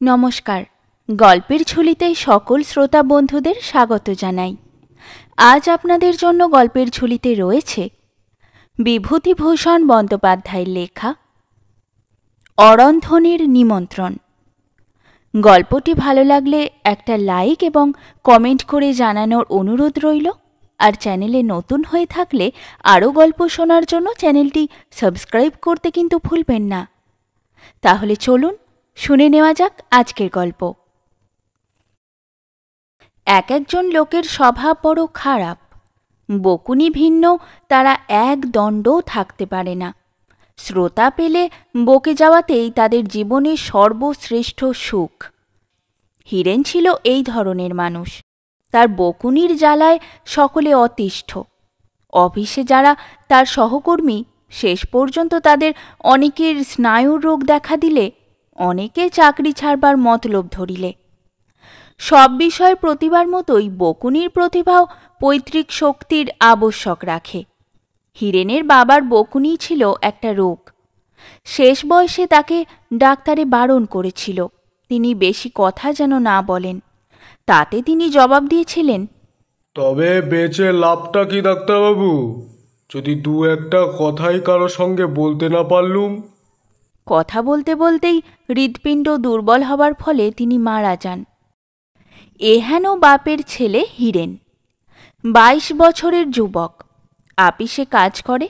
নমস্কার। গল্পের ঝুলিতে সকল শ্রোতা বন্ধুদের স্বাগত জানাই। আজ আপনাদের জন্য গল্পের ঝুলিতে রয়েছে বিভূতিভূষণ বন্দ্যোপাধ্যায়ের লেখা অরন্ধনের নিমন্ত্রণ। গল্পটি ভালো লাগলে একটা লাইক এবং কমেন্ট করে জানানোর অনুরোধ রইল। আর চ্যানেলে নতুন হয়ে থাকলে আরও গল্প শোনার জন্য চ্যানেলটি সাবস্ক্রাইব করতে কিন্তু ভুলবেন না। তাহলে চলুন শুনে নেওয়া যাক আজকের গল্প। একজন লোকের স্বভাব বড় খারাপ। বকুনি ভিন্ন, তারা এক দণ্ডও থাকতে পারে না। শ্রোতা পেলে বকে যাওয়াতেই তাদের জীবনের সর্বশ্রেষ্ঠ সুখ। হীরেন ছিল এই ধরনের মানুষ। তার বকুনির জ্বালায় সকলে অতিষ্ঠ। অফিসে যারা তার সহকর্মী, শেষ পর্যন্ত তাদের অনেকের স্নায়ুর রোগ দেখা দিলে অনেকে চাকরি ছাড়বার মতলব ধরিলে। সব বিষয়ের প্রতিভার মতোই বকুনির প্রতিভাও পৈতৃক শক্তির আবশ্যক রাখে। হীরেনের বাবার বকুনি ছিল একটা রোগ। শেষ বয়সে তাকে ডাক্তারে বারণ করেছিল তিনি বেশি কথা যেন না বলেন। তাতে তিনি জবাব দিয়েছিলেন, তবে বেঁচে লাভটা কি ডাক্তারবাবু, যদি দু একটা কথাই কারো সঙ্গে বলতে না পারলুম। কথা বলতে বলতেই হৃৎপিণ্ড দুর্বল হবার ফলে তিনি মারা যান। এহেন বাপের ছেলে হীরেন 22 বছরের যুবক। আপিসে কাজ করে,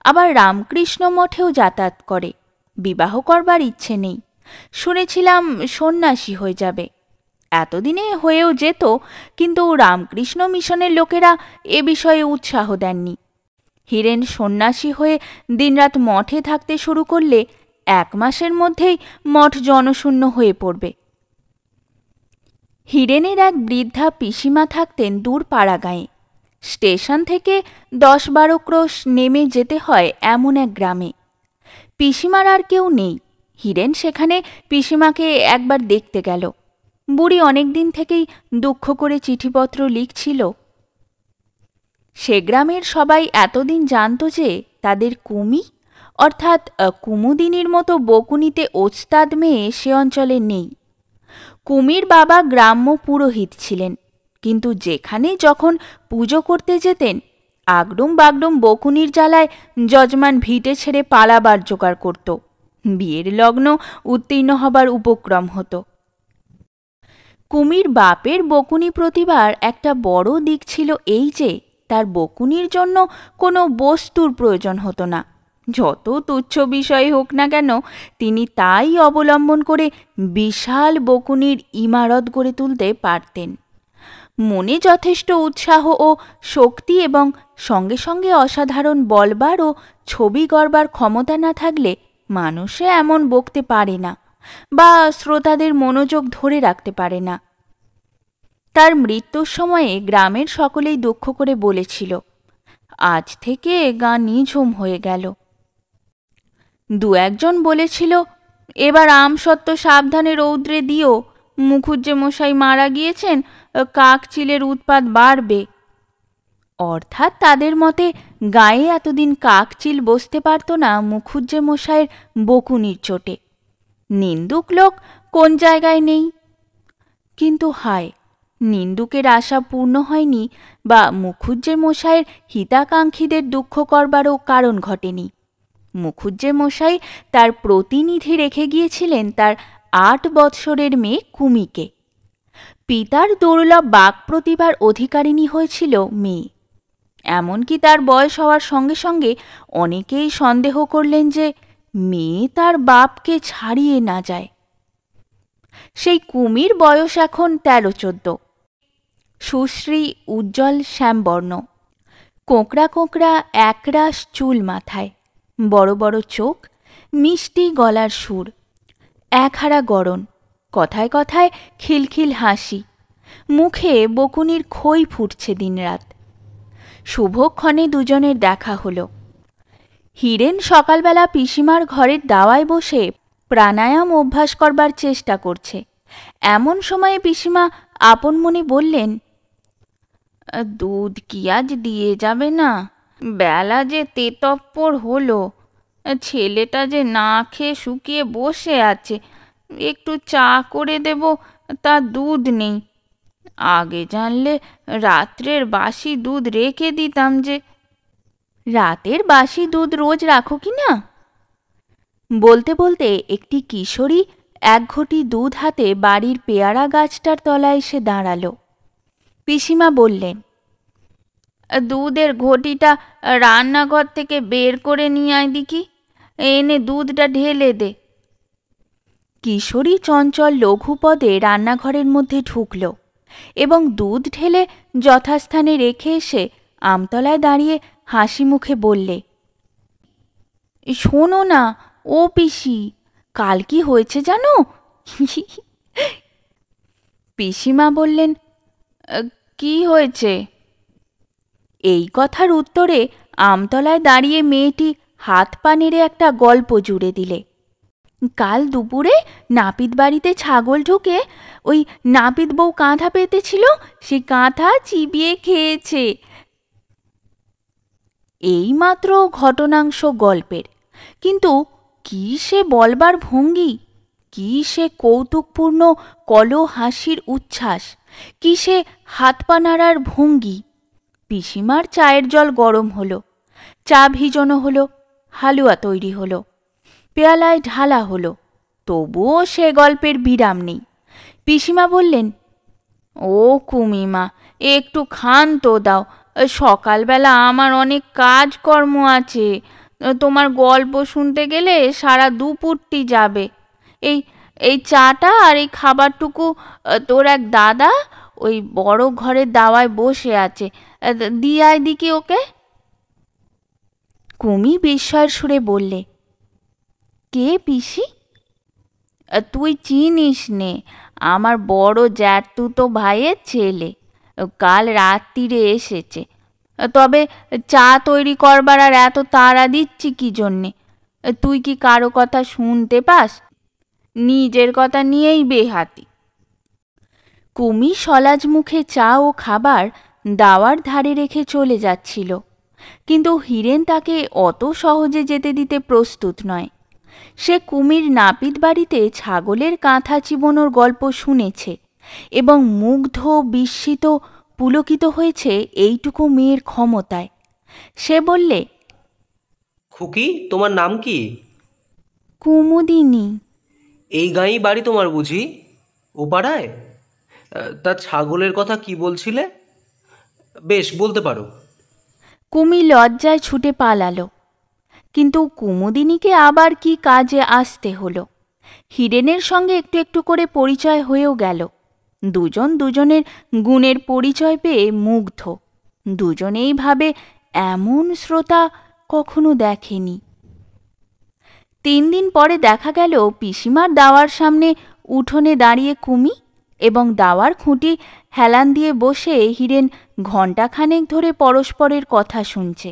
আবার রামকৃষ্ণ মঠেও যাতায়াত করে। বিবাহ করবার ইচ্ছে নেই। শুনেছিলাম সন্ন্যাসী হয়ে যাবে। এতদিনে হয়েও যেত, কিন্তু রামকৃষ্ণ মিশনের লোকেরা এ বিষয়ে উৎসাহ দেননি। হীরেন সন্ন্যাসী হয়ে দিনরাত মঠে থাকতে শুরু করলে 1 মাসের মধ্যেই মঠ জনশূন্য হয়ে পড়বে। হীরেনের এক বৃদ্ধা পিসিমা থাকতেন দূর পাড়াগাঁয়ে। স্টেশন থেকে 10-12 ক্রোশ নেমে যেতে হয় এমন এক গ্রামে। পিসিমার আর কেউ নেই। হীরেন সেখানে পিসিমাকে একবার দেখতে গেল। বুড়ি অনেক দিন থেকেই দুঃখ করে চিঠিপত্র লিখছিল। সে গ্রামের সবাই এতদিন জানত যে তাদের কুমি অর্থাৎ কুমুদিনীর মতো বকুনিতে ওস্তাদ মেয়ে সে অঞ্চলে নেই। কুমির বাবা গ্রাম্য পুরোহিত ছিলেন, কিন্তু যেখানে যখন পুজো করতে যেতেন আগডুম বাগডুম বকুনির জ্বালায় যজমান ভিটে ছেড়ে পালাবার জোগাড় করত। বিয়ের লগ্ন উত্তীর্ণ হবার উপক্রম হতো। কুমির বাপের বকুনি প্রতিভার একটা বড় দিক ছিল এই যে তার বকুনির জন্য কোনো বস্তুর প্রয়োজন হতো না। যত তুচ্ছ বিষয় হোক না কেন, তিনি তাই অবলম্বন করে বিশাল বকুনির ইমারত গড়ে তুলতে পারতেন। মনে যথেষ্ট উৎসাহ ও শক্তি এবং সঙ্গে সঙ্গে অসাধারণ বলবার ও ছবি গড়বার ক্ষমতা না থাকলে মানুষে এমন বকতে পারে না বা শ্রোতাদের মনোযোগ ধরে রাখতে পারে না। তার মৃত্যুর সময়ে গ্রামের সকলেই দুঃখ করে বলেছিল, আজ থেকে গা নিঝুম হয়ে গেল। 2-1 বলেছিল, এবার আমসত্ত্ব সাবধানে রৌদ্রে দিও, মুখুজ্জে মশাই মারা গিয়েছেন, কাকচিলের উৎপাত বাড়বে। অর্থাৎ তাদের মতে গায়ে এতদিন কাকচিল বসতে পারত না মুখুজ্জে মশাইয়ের বকুনির চোটে। নিন্দুক লোক কোন জায়গায় নেই। কিন্তু হায়, নিন্দুকের আশা পূর্ণ হয়নি বা মুখুজ্জে মশাইয়ের হিতাকাঙ্ক্ষীদের দুঃখ করবারও কারণ ঘটেনি। মুখুজ্জে মশাই তার প্রতিনিধি রেখে গিয়েছিলেন তার 8 বৎসরের মেয়ে কুমিকে। পিতার দুর্লভ বাক প্রতিভার অধিকারিণী হয়েছিল মেয়ে। এমনকি তার বয়স হওয়ার সঙ্গে সঙ্গে অনেকেই সন্দেহ করলেন যে মেয়ে তার বাপকে ছাড়িয়ে না যায়। সেই কুমির বয়স এখন 13-14। সুশ্রী উজ্জ্বল শ্যামবর্ণ, কোঁকড়া কোঁকড়া একরাশ চুল মাথায়, বড় বড় চোখ, মিষ্টি গলার সুর, একহারা গড়ন, কথায় কথায় খিলখিল হাসি, মুখে বকুনির খই ফুটছে দিনরাত। শুভক্ষণে দুজনের দেখা হলো। হীরেন সকালবেলা পিসিমার ঘরের দাওয়ায় বসে প্রাণায়াম অভ্যাস করবার চেষ্টা করছে। এমন সময়ে পিসিমা আপন মনে বললেন, দুধ কি আজ দিয়ে যাবে না? বেলা যে তেতপ্পর হলো, ছেলেটা যে না খেয়ে শুকিয়ে বসে আছে, একটু চা করে দেব, তা দুধ নেই। আগে জানলে রাত্রের বাসি দুধ রেখে দিতাম যে। রাতের বাসি দুধ রোজ রাখো কি না? বলতে বলতে একটি কিশোরী এক ঘটি দুধ হাতে বাড়ির পেয়ারা গাছটার তলায় এসে দাঁড়ালো। পিসিমা বললেন, দুধের ঘটিটা রান্নাঘর থেকে বের করে নিয়ে আয় দেখি, এনে দুধটা ঢেলে দে। কিশোরী চঞ্চল লঘুপদে রান্নাঘরের মধ্যে ঢুকল এবং দুধ ঢেলে যথাস্থানে রেখে এসে আমতলায় দাঁড়িয়ে হাসি মুখে বললে, শোনো না ও পিসি, কাল কি হয়েছে জানো? পিসিমা বললেন, কি হয়েছে? এই কথার উত্তরে আমতলায় দাঁড়িয়ে মেয়েটি হাত পা নেড়ে একটা গল্প জুড়ে দিলে। কাল দুপুরে নাপিত বাড়িতে ছাগল ঢুকে ওই নাপিত বউ কাঁথা পেতেছিল, সে কাঁথা চিবিয়ে খেয়েছে। এইমাত্র ঘটনাংশ গল্পের, কিন্তু কি সে বলবার ভঙ্গি, কি সে কৌতুকপূর্ণ কল হাসির উচ্ছ্বাস, কি সে হাত পা নাড়ার ভঙ্গি! পিসিমার চায়ের জল গরম হলো, চা ভিজানো হলো, হালুয়া তৈরি হলো, পেয়ালায় ঢালা হলো, তবুও সে গল্পের বিরাম নেই। পিসিমা বললেন, ও কুমিমা, একটু খান তো দাও, সকালবেলা আমার অনেক কাজকর্ম আছে, তোমার গল্প শুনতে গেলে সারা দুপুরটি যাবে। এই এই চাটা আর এই খাবারটুকু তোর এক দাদা ওই বড় ঘরের দাওয়ায় বসে আছে, দিয়ে আয় দিকি ওকে। কুমি বিস্ময়ের সুরে বললে, কে পিসি? তুই চিনিস নে, আমার বড় জ্যাঠতুতো ভাইয়ের ছেলে, কাল রাত্রিরে এসেছে। তবে চা তৈরি করবার আর এত তাড়া দিচ্ছি কি জন্যে? তুই কি কারো কথা শুনতে পাস? নিজের কথা নিয়েই বেহাতি। কুমি সলাজ মুখে চা ও খাবার দাওয়ার ধারে রেখে চলে যাচ্ছিল, কিন্তু হীরেন তাকে অত সহজে যেতে দিতে প্রস্তুত নয়। সে কুমির নাপিত বাড়িতে ছাগলের কাঁথা চিবোনোর গল্প শুনেছে এবং মুগ্ধ, বিস্মিত, পুলকিত হয়েছে এইটুকু মেয়ের ক্ষমতায়। সে বললে, খুকি, তোমার নাম কি? কুমুদিনী। এই গাঁয়েই বাড়ি তোমার বুঝি? ও পাড়ায়? তা ছাগলের কথা কি বলছিলে? বেশ, বলতে পারো। কুমি লজ্জায় ছুটে পালালো, কিন্তু কুমুদিনীকে আবার কি কাজে আসতে হলো। হীরেনের সঙ্গে একটু একটু করে পরিচয় হয়েও গেল। দুজন দুজনের গুণের পরিচয় পেয়ে মুগ্ধ। দুজনেই ভাবে এমন শ্রোতা কখনো দেখেনি। 3 দিন পরে দেখা গেল পিসিমার দাওয়ার সামনে উঠোনে দাঁড়িয়ে কুমি এবং দাওয়ার খুঁটি হেলান দিয়ে বসে হীরেন ঘণ্টাখানেক ধরে পরস্পরের কথা শুনছে।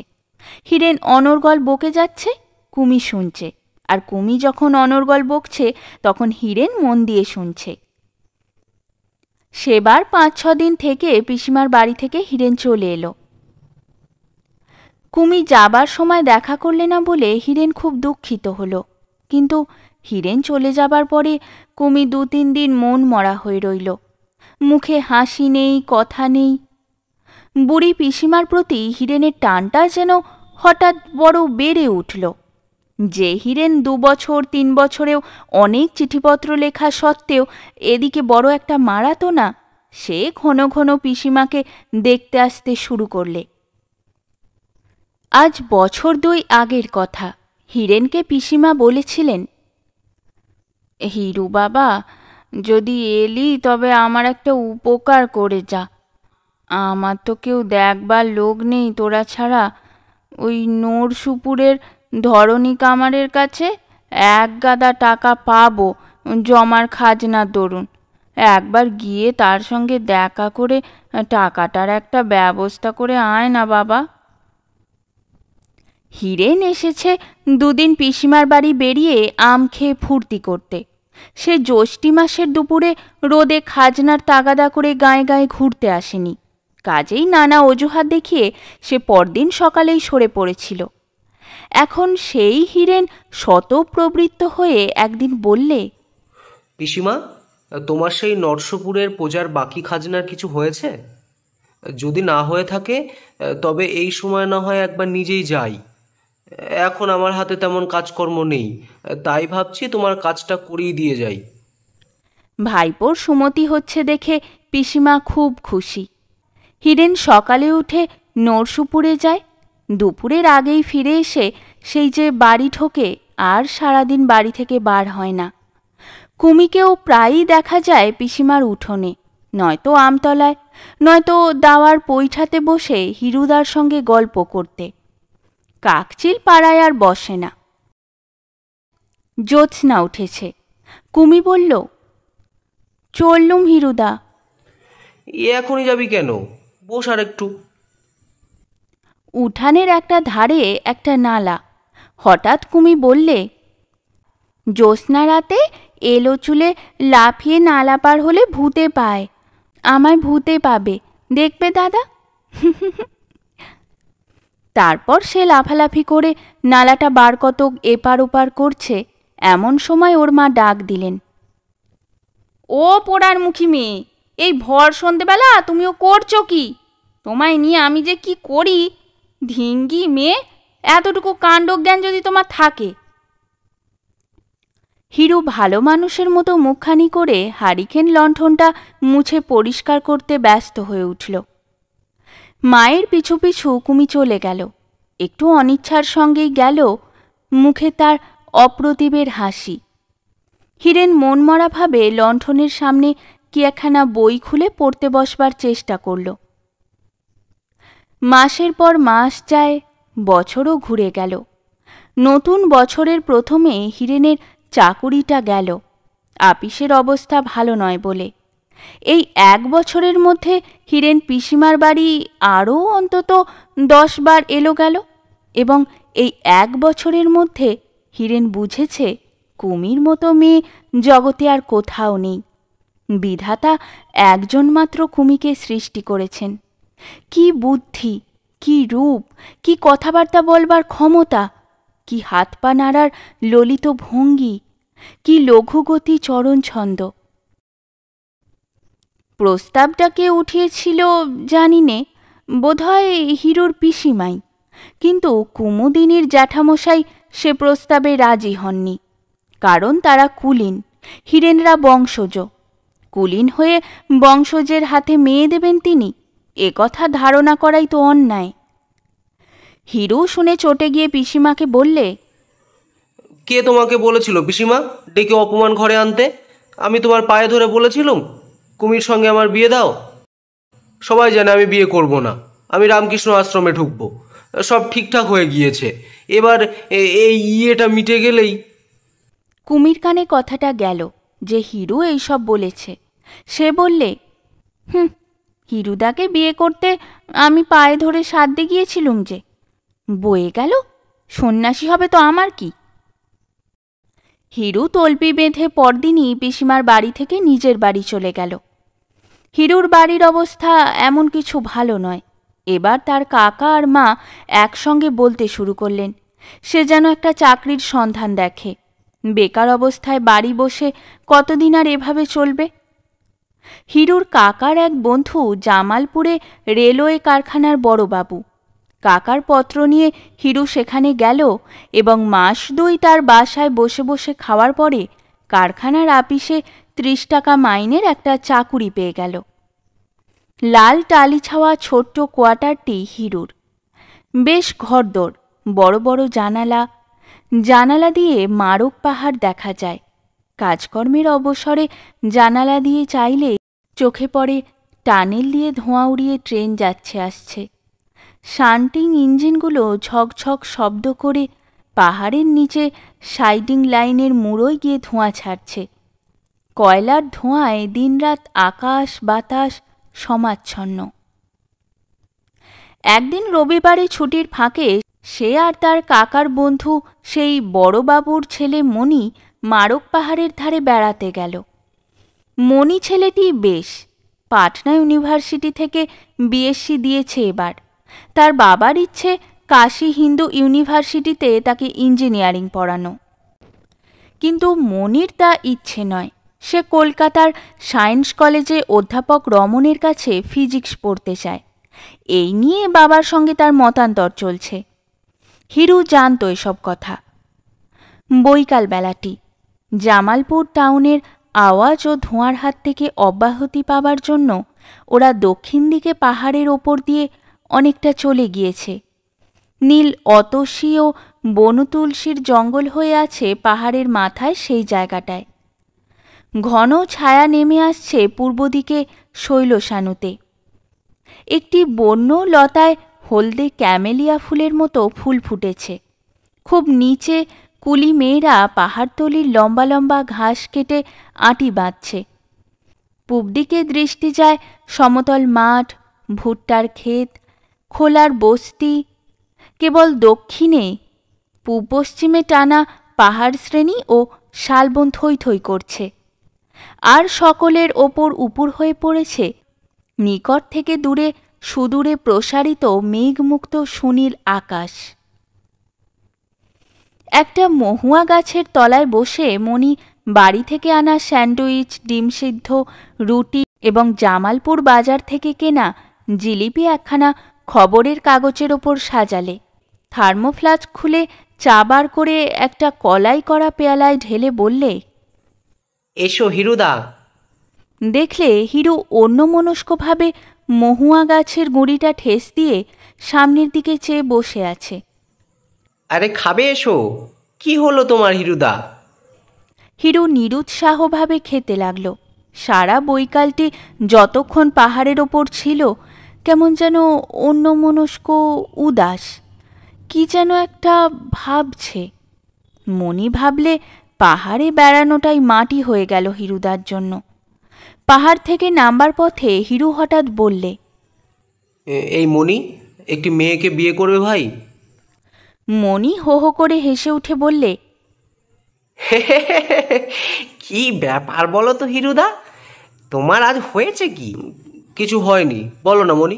হীরেন অনর্গল বকে যাচ্ছে, কুমি শুনছে, আর কুমি যখন অনর্গল বকছে তখন হীরেন মন দিয়ে শুনছে। সেবার 5-6 দিন থেকে পিসিমার বাড়ি থেকে হীরেন চলে এলো। কুমি যাবার সময় দেখা করলে না বলে হীরেন খুব দুঃখিত হলো, কিন্তু হীরেন চলে যাবার পরে কুমি 2-3 দিন মন মরা হয়ে রইল। মুখে হাসি নেই, কথা নেই। বুড়ি পিসিমার প্রতি হীরেনের টানটা যেন হঠাৎ বড় বেড়ে উঠল। যে হীরেন 2 বছর 3 বছরেও অনেক চিঠিপত্র লেখা সত্ত্বেও এদিকে বড় একটা মারাতো না, সে ঘন ঘন পিসিমাকে দেখতে আসতে শুরু করলে। আজ বছর 2 আগের কথা। হীরেনকে পিসিমা বলেছিলেন, হিরু বাবা, যদি এলি তবে আমার একটা উপকার করে যা। আমার তো কেউ দেখবার লোক নেই তোরা ছাড়া। ওই নরসুপুরের ধরণী কামারের কাছে 1 গাদা টাকা পাবো জমার খাজনার দরুন। একবার গিয়ে তার সঙ্গে দেখা করে টাকাটার একটা ব্যবস্থা করে আয় না বাবা। হীরেন এসেছে 2 দিন পিসিমার বাড়ি বেরিয়ে আম খেয়ে ফুর্তি করতে। সে জ্যৈষ্ঠী মাসের দুপুরে রোদে খাজনার তাগাদা করে গায়ে গায়ে ঘুরতে আসেনি। কাজেই নানা অজুহাত দেখিয়ে সে পরদিন সকালেই সরে পড়েছিল। এখন সেই হীরেন শতপ্রবৃত্ত হয়ে একদিন বললে, পিসিমা, তোমার সেই নরসপুরের প্রজার বাকি খাজনার কিছু হয়েছে? যদি না হয়ে থাকে তবে এই সময় না হয় একবার নিজেই যাই। এখন আমার হাতে তেমন কাজকর্ম নেই, তাই ভাবছি তোমার কাজটা করিয়ে দিয়ে যাই। ভাইপোর সুমতি হচ্ছে দেখে পিসিমা খুব খুশি। হিরেন সকালে উঠে নরসুপুরে যায়, দুপুরের আগেই ফিরে এসে সেই যে বাড়ি ঢোকে আর সারাদিন বাড়ি থেকে বার হয় না। কুমিকেও প্রায়ই দেখা যায় পিসিমার উঠোনে, নয়তো আমতলায়, নয়তো দাওয়ার পৈঠাতে বসে হিরুদার সঙ্গে গল্প করতে। কাকচিল পাড়ায় আর বসে না। জ্যোৎস্না উঠেছে। কুমি বলল, চললুম হিরুদা। এখনই যাবি কেন? বস আর একটু। উঠানের একটা ধারে একটা নালা। হঠাৎ কুমি বললে, জ্যোৎস্না রাতে এলো চুলে লাফিয়ে নালা পার হলে ভূতে পায়, আমায় ভূতে পাবে, দেখবে দাদা। তারপর সে লাফালাফি করে নালাটা বার কতক এপার ওপার করছে, এমন সময় ওর মা ডাক দিলেন, ও পোড়ার মুখী মেয়ে, এই ভর সন্ধেবেলা তুমিও করছো কি? তোমায় নিয়ে আমি যে কি করি! ধিঙ্গি মেয়ে, এতটুকু কাণ্ডজ্ঞান যদি তোমার থাকে। হিরু ভালো মানুষের মতো মুখখানি করে হারিকেন লণ্ঠনটা মুছে পরিষ্কার করতে ব্যস্ত হয়ে উঠল। মায়ের পিছু পিছু কুমি চলে গেল। একটু অনিচ্ছার সঙ্গেই গেল, মুখে তার অপ্রতিভের হাসি। হিরেন মনমরাভাবে লণ্ঠনের সামনে কি একখানা বই খুলে পড়তে বসবার চেষ্টা করল। মাসের পর মাস যায়, বছরও ঘুরে গেল। নতুন বছরের প্রথমে হিরেনের চাকুরিটা গেল, আপিসের অবস্থা ভালো নয় বলে। এই 1 বছরের মধ্যে হিরেন পিসিমার বাড়ি আরও অন্তত 10 বার এলো গেল, এবং এই 1 বছরের মধ্যে হিরেন বুঝেছে কুমির মতো মেয়ে জগতে আর কোথাও নেই। বিধাতা একজন মাত্র কুমিকে সৃষ্টি করেছেন। কি বুদ্ধি, কি রূপ, কি কথাবার্তা বলবার ক্ষমতা, কি হাত পা নাড়ার ললিত ভঙ্গি, কি লঘুগতি চরণ ছন্দ। প্রস্তাবটা কে উঠিয়েছিল জানি নে, বোধহয় হিরুর পিসিমাই। কিন্তু কুমুদিনীর জ্যাঠামশাই সে প্রস্তাবে রাজি হননি। কারণ তারা কুলীন, হিরেনরা বংশজ। কুলীন হয়ে বংশজের হাতে মেয়ে দেবেন তিনি, এ কথা ধারণা করাই তো অন্যায়। হিরু শুনে চটে গিয়ে পিসিমাকে বললে, কে তোমাকে বলেছিল পিসিমা ডেকে অপমান ঘরে আনতে? আমি তোমার পায়ে ধরে বলেছিলুম কুমির সঙ্গে আমার বিয়ে দাও? সবাই জানে আমি বিয়ে করব না, আমি রামকৃষ্ণ আশ্রমে ঢুকবো। সব ঠিকঠাক হয়ে গিয়েছে, এবার এই ইয়েটা মিটে গেলেই। কুমির কানে কথাটা গেল যে হিরু এইসব বলেছে। সে বললে, হিরুদাকে বিয়ে করতে আমি পায়ে ধরে সাধতে গিয়েছিলুম যে, বয়ে গেল, সন্ন্যাসী হবে তো আমার কি। হিরু তল্পি বেঁধে পরদিনই পিসিমার বাড়ি থেকে নিজের বাড়ি চলে গেল। হিরুর বাড়ির অবস্থা এমন কিছু ভালো নয়। এবার তার কাকা আর মা একসঙ্গে বলতে শুরু করলেন সে যেন একটা চাকরির সন্ধান দেখে। বেকার অবস্থায় বাড়ি বসে কতদিন আর এভাবে চলবে। হিরুর কাকার এক বন্ধু জামালপুরে রেলওয়ে কারখানার বড়বাবু। কাকার পত্র নিয়ে হিরু সেখানে গেল এবং মাস 2 তার বাসায় বসে বসে খাওয়ার পরে কারখানার আপিসে 30 টাকা মাইনের একটা চাকুরি পেয়ে গেল। লাল টালি ছাওয়া ছোট্ট কোয়ার্টারটি হিরুর। বেশ ঘরদোর, বড় বড় জানালা, জানালা দিয়ে মারক পাহাড় দেখা যায়। কাজকর্মের অবসরে জানালা দিয়ে চাইলে চোখে পড়ে টানেল দিয়ে ধোঁয়া উড়িয়ে ট্রেন যাচ্ছে আসছে। শান্টিং ইঞ্জিনগুলো ঝকঝক শব্দ করে পাহাড়ের নিচে সাইডিং লাইনের মুড়োয় গিয়ে ধোঁয়া ছাড়ছে। কয়লার ধোঁয়ায় দিনরাত আকাশ বাতাস সমাচ্ছন্ন। একদিন রবিবারে ছুটির ফাঁকে সে আর তার কাকার বন্ধু সেই বড়বাবুর ছেলে মণি মারক পাহাড়ের ধারে বেড়াতে গেল। মণি ছেলেটি বেশ, পাটনা ইউনিভার্সিটি থেকে বিএসসি দিয়েছে এবার। তার বাবার ইচ্ছে কাশী হিন্দু ইউনিভার্সিটিতে তাকে ইঞ্জিনিয়ারিং পড়ানো। কিন্তু মনির তা ইচ্ছে নয়। সে কলকাতার সায়েন্স কলেজে অধ্যাপক রমনের কাছে ফিজিক্স পড়তে চায়। এই নিয়ে বাবার সঙ্গে তার মতান্তর চলছে। হিরু জানত এসব কথা। বৈকাল বেলাটি জামালপুর টাউনের আওয়াজ ও ধোঁয়ার হাত থেকে অব্যাহতি পাবার জন্য ওরা দক্ষিণ দিকে পাহাড়ের ওপর দিয়ে অনেকটা চলে গিয়েছে। নীল অতসী ও বনতুলসীর জঙ্গল হয়ে আছে পাহাড়ের মাথায় সেই জায়গাটায়। ঘন ছায়া নেমে আসছে পূর্ব দিকে শৈলসানুতে। একটি বন্য লতায় হলদে ক্যামেলিয়া ফুলের মতো ফুল ফুটেছে। খুব নিচে কুলি মেয়েরা পাহাড়তলির লম্বা লম্বা ঘাস কেটে আঁটি বাঁধছে। পূব দিকে দৃষ্টি যায় সমতল মাঠ, ভুট্টার ক্ষেত, খোলার বস্তি। কেবল দক্ষিণে পূব পশ্চিমে টানা পাহাড় শ্রেণী ও শালবন থই থই করছে। আর সকলের ওপর উপুর হয়ে পড়েছে নিকট থেকে দূরে সুদূরে প্রসারিত মেঘমুক্ত সুনীল আকাশ। একটা মহুয়া গাছের তলায় বসে মণি বাড়ি থেকে আনা স্যান্ডউইচ, ডিম সিদ্ধ, রুটি এবং জামালপুর বাজার থেকে কেনা জিলিপি একখানা খবরের কাগজের ওপর সাজালে। থার্মোফ্লাস্ক খুলে চা বার করে একটা কলাই করা পেয়ালায় ঢেলে বললে, এসো হিরুদা। দেখলে হিরু অন্যমনস্কভাবে মহুয়া গাছের গুঁড়িটা ঠেস দিয়ে সামনের দিকে চেয়ে বসে আছে। আরে খাবে, এসো। কি হলো তোমার হিরুদা? হিরু নিরুৎসাহভাবে খেতে লাগল। সারা বৈকালটি যতক্ষণ পাহাড়ের ওপর ছিল কেমন যেন অন্যমনস্ক, উদাস, কি যেন একটা ভাবছে। মনি ভাবলে পাহাড়ে বেড়ানোটাই মাটি হয়ে গেল হিরুদার জন্য। পাহাড় থেকে নামবার পথে হিরু হঠাৎ বললে, এই মণি একটি মেয়েকে বিয়ে করবে ভাই? মনি হো হো করে হেসে উঠে বললে, কি ব্যাপার বলো তো হিরুদা, তোমার আজ হয়েছে কি? কিছু হয়নি, বলো না মণি।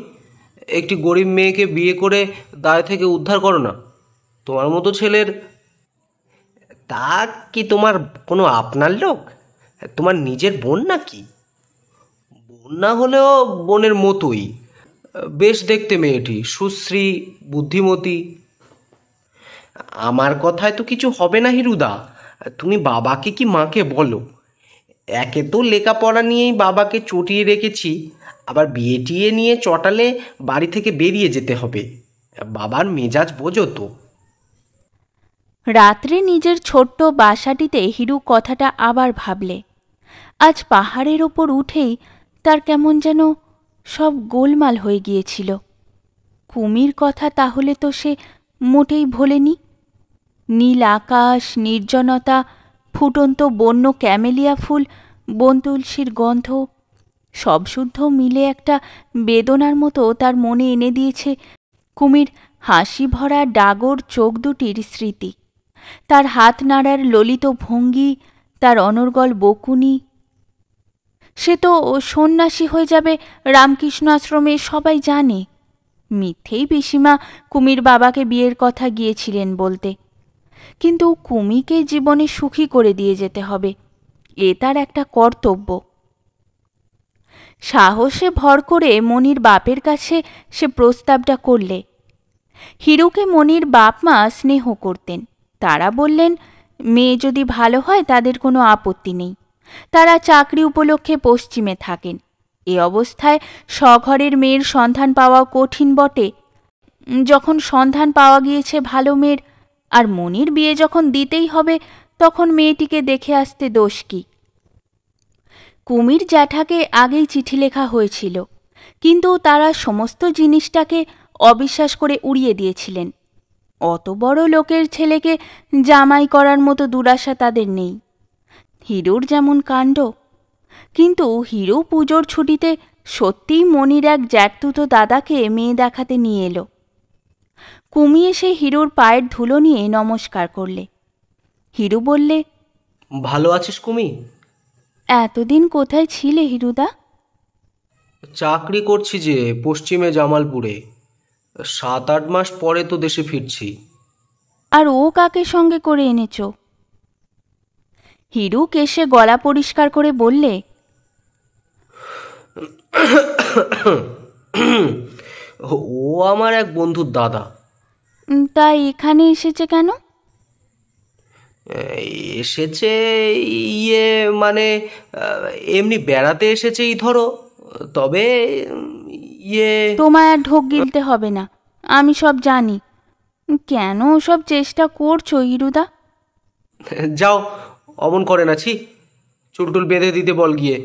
একটি গরিব মেয়েকে বিয়ে করে দায় থেকে উদ্ধার করো না। তোমার মতো ছেলের তা কি তোমার কোনো আপনার লোক? তোমার নিজের বোন নাকি? বোন না হলেও বোনের মতোই। বেশ দেখতে মেয়েটি, সুশ্রী, বুদ্ধিমতী। আমার কথায় তো কিছু হবে না হিরুদা। তুমি বাবাকে কি মাকে বলো। একে তো লেখাপড়া নিয়েই বাবাকে চটিয়ে রেখেছি, আবার বিয়ে টিয়ে নিয়ে চটালে বাড়ি থেকে বেরিয়ে যেতে হবে। বাবার মেজাজ বোঝো তো। রাত্রে নিজের ছোট্ট বাসাটিতে হিরু কথাটা আবার ভাবলে। আজ পাহাড়ের ওপর উঠেই তার কেমন যেন সব গোলমাল হয়ে গিয়েছিল। কুমির কথা তাহলে তো সে মোটেই ভোলেনি। নীল আকাশ, নির্জনতা, ফুটন্ত বন্য ক্যামেলিয়া ফুল, বনতুলসীর গন্ধ সব শুদ্ধ মিলে একটা বেদনার মতো তার মনে এনে দিয়েছে কুমির হাসি ভরা ডাগর চোখ দুটির স্মৃতি, তার হাত নাড়ার ললিত ভঙ্গি, তার অনর্গল বকুনি। সে তো সন্ন্যাসী হয়ে যাবে রামকৃষ্ণ আশ্রমে, সবাই জানে। মিথ্যেই পিসিমা কুমির বাবাকে বিয়ের কথা গিয়েছিলেন বলতে। কিন্তু কুমিকে জীবনে সুখী করে দিয়ে যেতে হবে, এ তার একটা কর্তব্য। সাহসে ভর করে মনির বাপের কাছে সে প্রস্তাবটা করলে। হিরুকে মনির বাপ মা স্নেহ করতেন। তারা বললেন, মেয়ে যদি ভালো হয় তাদের কোনো আপত্তি নেই। তারা চাকরি উপলক্ষে পশ্চিমে থাকেন। এ অবস্থায় স্বঘরের মেয়ের সন্ধান পাওয়া কঠিন বটে। যখন সন্ধান পাওয়া গিয়েছে ভালো মেয়ের, আর মনির বিয়ে যখন দিতেই হবে, তখন মেয়েটিকে দেখে আসতে দোষ কি? কুমির জ্যাঠাকে আগেই চিঠি লেখা হয়েছিল, কিন্তু তারা সমস্ত জিনিসটাকে অবিশ্বাস করে উড়িয়ে দিয়েছিলেন। অত বড় লোকের ছেলেকে জামাই করার মতো দুরাশা তাদের নেই। হিরুর যেমন কাণ্ড। কিন্তু হিরু পুজোর ছুটিতে সত্যিই মনির এক জ্যাঠতুতো দাদাকে মেয়ে দেখাতে নিয়ে এলো। কুমি এসে হিরুর পায়ের ধুলো নিয়ে নমস্কার করলে। হিরু বললে, ভালো আছিস কুমি? এতদিন কোথায় ছিলে হিরুদা? চাকরি করছি যে পশ্চিমে জামালপুরে। 7-8 মাস পরে তো দেশে ফিরছি। আর ও কাকে সঙ্গে করে এনেছ? হিরু কেশে গলা পরিষ্কার করে বললে, ও আমার এক বন্ধুর দাদা। তা এখানে এসেছে কেন? এসেছে ইয়ে মানে এমনি বেড়াতে এসেছেই ধরো। তবে ইয়ে তোমায় আর ঢোক গিলতে হবে না, আমি সব জানি। কেন সব চেষ্টা করছো হিরুদা? যাও, অমন করে না, ছি। চুলটুল বেঁধে দিতে বল গিয়ে।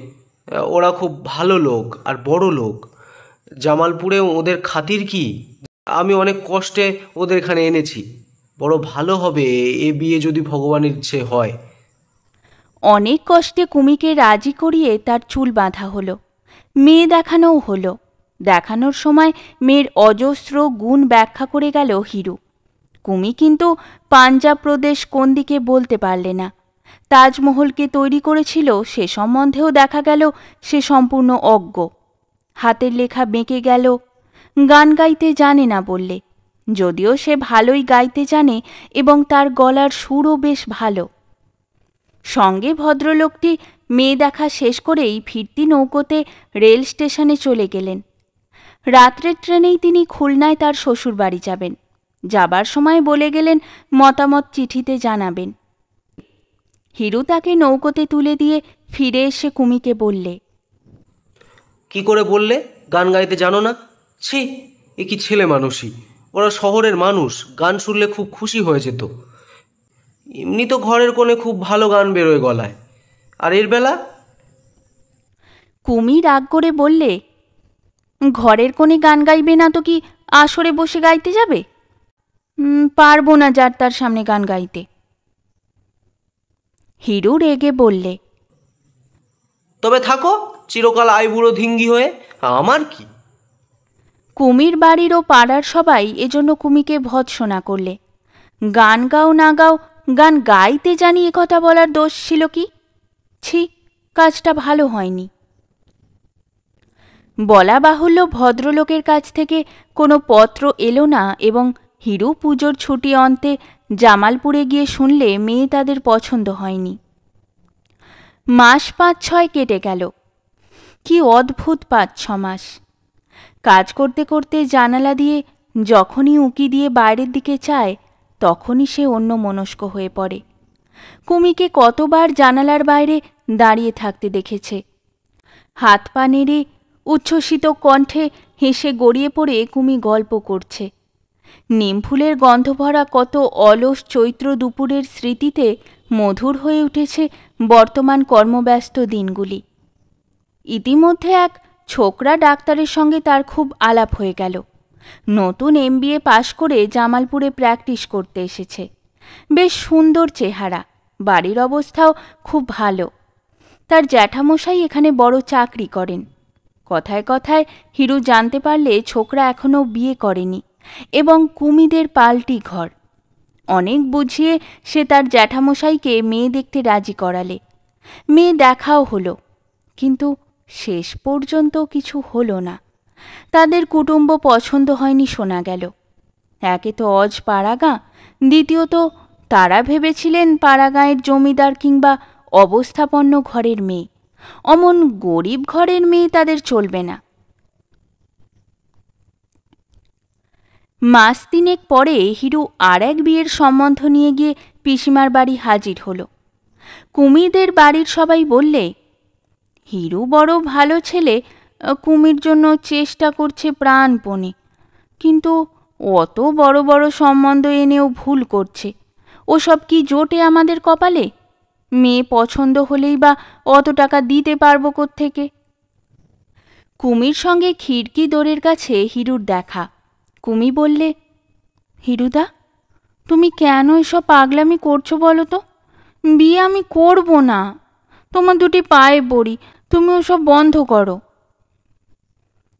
ওরা খুব ভালো লোক আর বড় লোক। জামালপুরে ওদের খাতির কি, আমি অনেক কষ্টে ওদের এখানে এনেছি। বড় ভালো হবে এ বিয়ে যদি ভগবানের ইচ্ছে হয়। অনেক কষ্টে কুমিকে রাজি করিয়ে তার চুল বাঁধা হলো, মেয়ে দেখানোও হলো। দেখানোর সময় মেয়ের অজস্র গুণ ব্যাখ্যা করে গেল হিরু। কুমি কিন্তু পাঞ্জাব প্রদেশ কোন দিকে বলতে পারলে না। তাজমহলকে তৈরি করেছিল সে সম্বন্ধেও দেখা গেল সে সম্পূর্ণ অজ্ঞ। হাতের লেখা বেঁকে গেল। গান গাইতে জানে না বললে, যদিও সে ভালোই গাইতে জানে এবং তার গলার সুরও বেশ ভালো। সঙ্গে ভদ্রলোকটি মেয়ে দেখা শেষ করেই ফিরতি নৌকোতে রেল স্টেশনে চলে গেলেন। রাত্রের ট্রেনেই তিনি খুলনায় তার শ্বশুর বাড়ি যাবেন। যাবার সময় বলে গেলেন মতামত চিঠিতে জানাবেন। হিরু তাকে নৌকোতে তুলে দিয়ে ফিরে এসে কুমিকে বললে, কি করে বললে গান গাইতে জানো না? ছি, এ কি ছেলে মানুষই। ওরা শহরের মানুষ, গান শুনলে খুব খুশি হয়ে যেত। এমনি তো ঘরের কোণে খুব ভালো গান বেরোয় গলায়, আর এর বেলা? কুমি রাগ করে বললে, ঘরের কোণে গান গাইবে না তো কি আসরে বসে গাইতে যাবে? পারবো না যার তার সামনে গান গাইতে। হিরু রেগে বললে, তবে থাকো চিরকাল আইবুড়ো ধিঙ্গি হয়ে, আমার কি। কুমির বাড়ির ও পাড়ার সবাই এজন্য কুমিকে ভৎসনা করলে। গান গাও না গাও, গান গাইতে জানি এ কথা বলার দোষ ছিল কি? ছি, কাজটা ভালো হয়নি। বলা বাহুল্য ভদ্রলোকের কাছ থেকে কোনো পত্র এলো না এবং হিরু পুজোর ছুটি অন্তে জামালপুরে গিয়ে শুনলে মেয়ে তাদের পছন্দ হয়নি। মাস ৫-৬ কেটে গেল। কি অদ্ভুত ৫-৬ মাস! কাজ করতে করতে জানালা দিয়ে যখনই উঁকি দিয়ে বাইরের দিকে চায় তখনই সে অন্যমনস্ক হয়ে পড়ে। কুমিকে কতবার জানালার বাইরে দাঁড়িয়ে থাকতে দেখেছে। হাত পা নেড়ে উচ্ছ্বসিত কণ্ঠে হেসে গড়িয়ে পড়ে কুমি গল্প করছে। নিমফুলের গন্ধভরা কত অলস চৈত্র দুপুরের স্মৃতিতে মধুর হয়ে উঠেছে বর্তমান কর্মব্যস্ত দিনগুলি। ইতিমধ্যে এক ছোকরা ডাক্তারের সঙ্গে তার খুব আলাপ হয়ে গেল। নতুন MBA পাশ করে জামালপুরে প্র্যাকটিস করতে এসেছে। বেশ সুন্দর চেহারা, বাড়ির অবস্থাও খুব ভালো। তার জ্যাঠামশাই এখানে বড় চাকরি করেন। কথায় কথায় হিরু জানতে পারলে ছোকরা এখনও বিয়ে করেনি এবং কুমিদের পাল্টি ঘর। অনেক বুঝিয়ে সে তার জ্যাঠামশাইকে মেয়ে দেখতে রাজি করালে। মেয়ে দেখাও হলো, কিন্তু শেষ পর্যন্ত কিছু হলো না। তাদের কুটুম্ব পছন্দ হয়নি শোনা গেল। একে তো অজ পাড়াগাঁ, দ্বিতীয়ত তারা ভেবেছিলেন পাড়াগাঁয়ের জমিদার কিংবা অবস্থাপন্ন ঘরের মেয়ে। অমন গরিব ঘরের মেয়ে তাদের চলবে না। মাস ৩ পরে হিরু আর এক বিয়ের সম্বন্ধ নিয়ে গিয়ে পিসিমার বাড়ি হাজির হলো। কুমিদের বাড়ির সবাই বললে, হিরু বড় ভালো ছেলে, কুমির জন্য চেষ্টা করছে প্রাণপণে, কিন্তু অত বড় বড় সম্বন্ধ এনেও ভুল করছে। ওসব কি জোটে আমাদের কপালে? মেয়ে পছন্দ হলেই বা অত টাকা দিতে পারবো কোত্থেকে? কুমির সঙ্গে খিড়কি দোরের কাছে হিরুর দেখা। কুমি বললে, হিরুদা, তুমি কেন এসব পাগলামি করছো বলো তো? বিয়ে আমি করব না, তোমার দুটি পায়ে পড়ি, তুমি ওসব বন্ধ করো।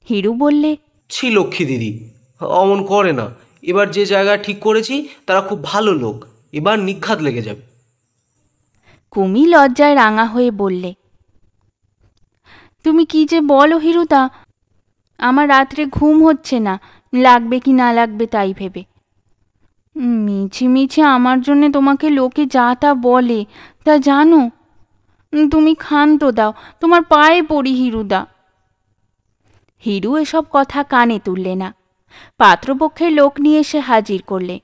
হিরু বললে, ছি লক্ষ্মী দিদি, অমন করে না। এবার যে জায়গা ঠিক করেছি তারা খুব ভালো লোক, এবার নিঘাত লেগে যাবে। কুমি লজ্জায় রাঙা হয়ে বললে, তুমি কি যে বলো হিরুদা, আমার রাত্রে ঘুম হচ্ছে না, লাগবে কি না লাগবে তাই ভেবে। মিছি মিছি আমার জন্যে তোমাকে লোকে যা তা বলে, তা জানো, তুমি ক্ষান্ত দাও, তোমার পায়ে পড়ি হিরুদা। হিরু এসব কথা কানে তুললে না। পাত্রপক্ষের লোক নিয়ে এসে হাজির করলে,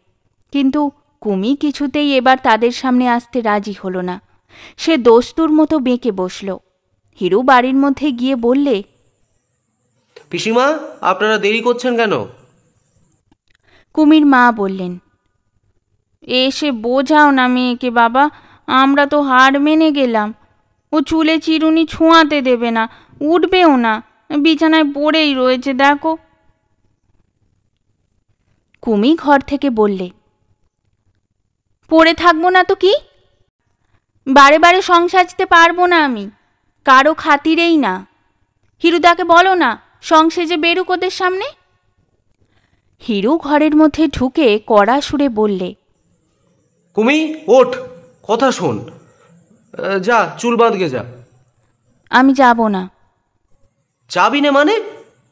কিন্তু কুমি কিছুতেই এবার তাদের সামনে আসতে রাজি হলো না। সে দস্তুর মতো বেঁকে বসল। হিরু বাড়ির মধ্যে গিয়ে বললে, পিসিমা, আপনারা দেরি করছেন কেন? কুমির মা বললেন, এসে বোঝাও না মেয়েকে বাবা, আমরা তো হার মেনে গেলাম। ও চুলে চিরুনি ছোঁয়াতে দেবে না, উঠবেও না, বিছানায় পড়েই রয়েছে দেখো। কুমি ঘর থেকে বললে, পড়ে থাকবো না তো কি? বারে বারে সংসাজতে পারবো না আমি, কারো খাতিরেই না। হিরুদাকে বলো না সংসেজে বেরুক ওদের সামনে। হিরু ঘরের মধ্যে ঢুকে কড়া সুরে বললে, কুমি ওঠ, কথা শোন, যা চুল বাঁধগে যা। আমি যাব না। যাবি না মানে?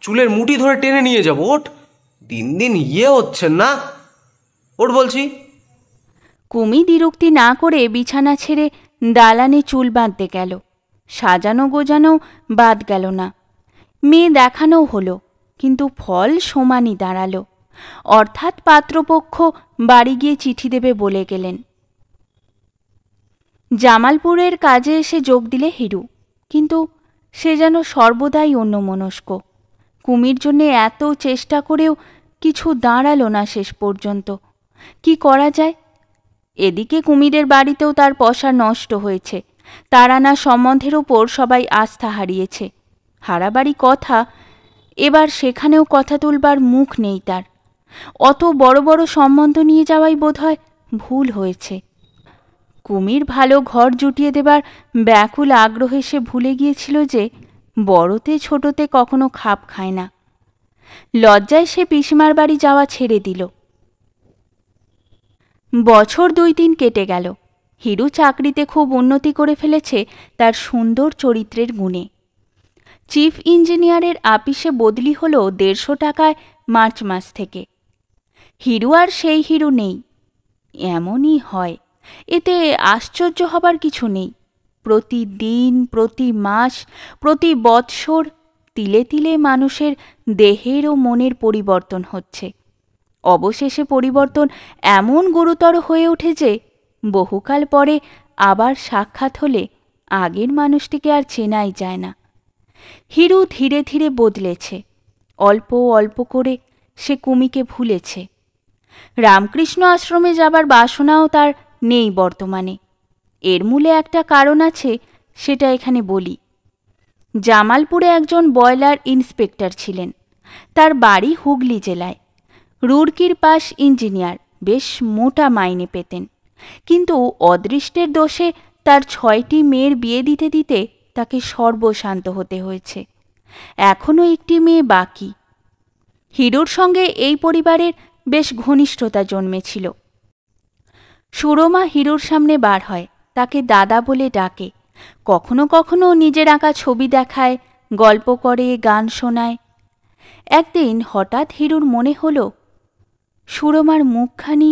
চুলের মুঠি ধরে টেনে নিয়ে যাব। ওঠ, দিন দিন হচ্ছেন না, ওঠ বলছি। কুমি দ্বিরুক্তি না করে বিছানা ছেড়ে দালানে চুল বাঁধতে গেল। সাজানো গোজানো বাদ গেল না। মেয়ে দেখানো হলো, কিন্তু ফল সমানই দাঁড়ালো। অর্থাৎ পাত্রপক্ষ বাড়ি গিয়ে চিঠি দেবে বলে গেলেন। জামালপুরের কাজে এসে যোগ দিলে হিরু, কিন্তু সে যেন সর্বদাই অন্যমনস্ক। কুমির জন্যে এত চেষ্টা করেও কিছু দাঁড়ালো না শেষ পর্যন্ত। কি করা যায়? এদিকে কুমিরের বাড়িতেও তার পসা নষ্ট হয়েছে। তার আনা সম্বন্ধের ওপর সবাই আস্থা হারিয়েছে। হারাবাড়ি কথা, এবার সেখানেও কথা তুলবার মুখ নেই তার। অত বড় বড় সম্বন্ধ নিয়ে যাওয়াই বোধহয় ভুল হয়েছে। কুমির ভালো ঘর জুটিয়ে দেবার ব্যাকুল আগ্রহে সে ভুলে গিয়েছিল যে বড়তে ছোটতে কখনো খাপ খায় না। লজ্জায় সে পিসিমার বাড়ি যাওয়া ছেড়ে দিল। বছর 2-3 কেটে গেল। হিরু চাকরিতে খুব উন্নতি করে ফেলেছে তার সুন্দর চরিত্রের গুণে। চিফ ইঞ্জিনিয়ারের আপিসে বদলি হলো 150 টাকায় মার্চ মাস থেকে। হিরু আর সেই হিরু নেই। এমনই হয়, এতে আশ্চর্য হবার কিছু নেই। প্রতিদিন, প্রতি মাস, প্রতি বৎসর তিলে তিলে মানুষের দেহের ও মনের পরিবর্তন হচ্ছে। অবশেষে পরিবর্তন এমন গুরুতর হয়ে ওঠে যে বহুকাল পরে আবার সাক্ষাৎ হলে আগের মানুষটিকে আর চেনাই যায় না। হিরু ধীরে ধীরে বদলেছে। অল্প অল্প করে সে কুমিকে ভুলেছে। রামকৃষ্ণ আশ্রমে যাবার বাসনাও তার নেই বর্তমানে। এর মূলে একটা কারণ আছে, সেটা এখানে বলি। জামালপুরে একজন বয়লার ইন্সপেক্টর ছিলেন। তার বাড়ি হুগলি জেলায়। রুড়কির পাস ইঞ্জিনিয়ার, বেশ মোটা মাইনে পেতেন। কিন্তু অদৃষ্টের দোষে তার 6টি মেয়ের বিয়ে দিতে দিতে তাকে সর্বশান্ত হতে হয়েছে। এখনও একটি মেয়ে বাকি। হিরুর সঙ্গে এই পরিবারের বেশ ঘনিষ্ঠতা জন্মেছিল। সুরমা হিরুর সামনে বার হয়, তাকে দাদা বলে ডাকে। কখনো কখনো নিজের আঁকা ছবি দেখায়, গল্প করে, গান শোনায়। একদিন হঠাৎ হিরুর মনে হলো, সুরমার মুখখানি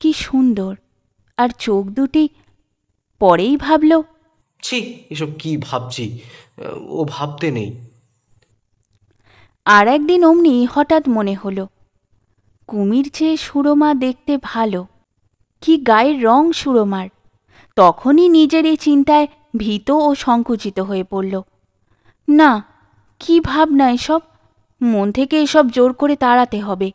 কি সুন্দর, আর চোখ দুটি। পরেই ভাবল, ছি, এসব কি ভাবছি, ও ভাবতে নেই। আর একদিন অমনি হঠাৎ মনে হলো, কুমির চেয়ে সুরমা দেখতে ভালো। কি গায়ের রং সুরমার! তখনই নিজের এই চিন্তায় ভীত ও সংকুচিত হয়ে পড়ল। না, কি ভাবনা এসব! মন থেকে এসব জোর করে তাড়াতে হবে।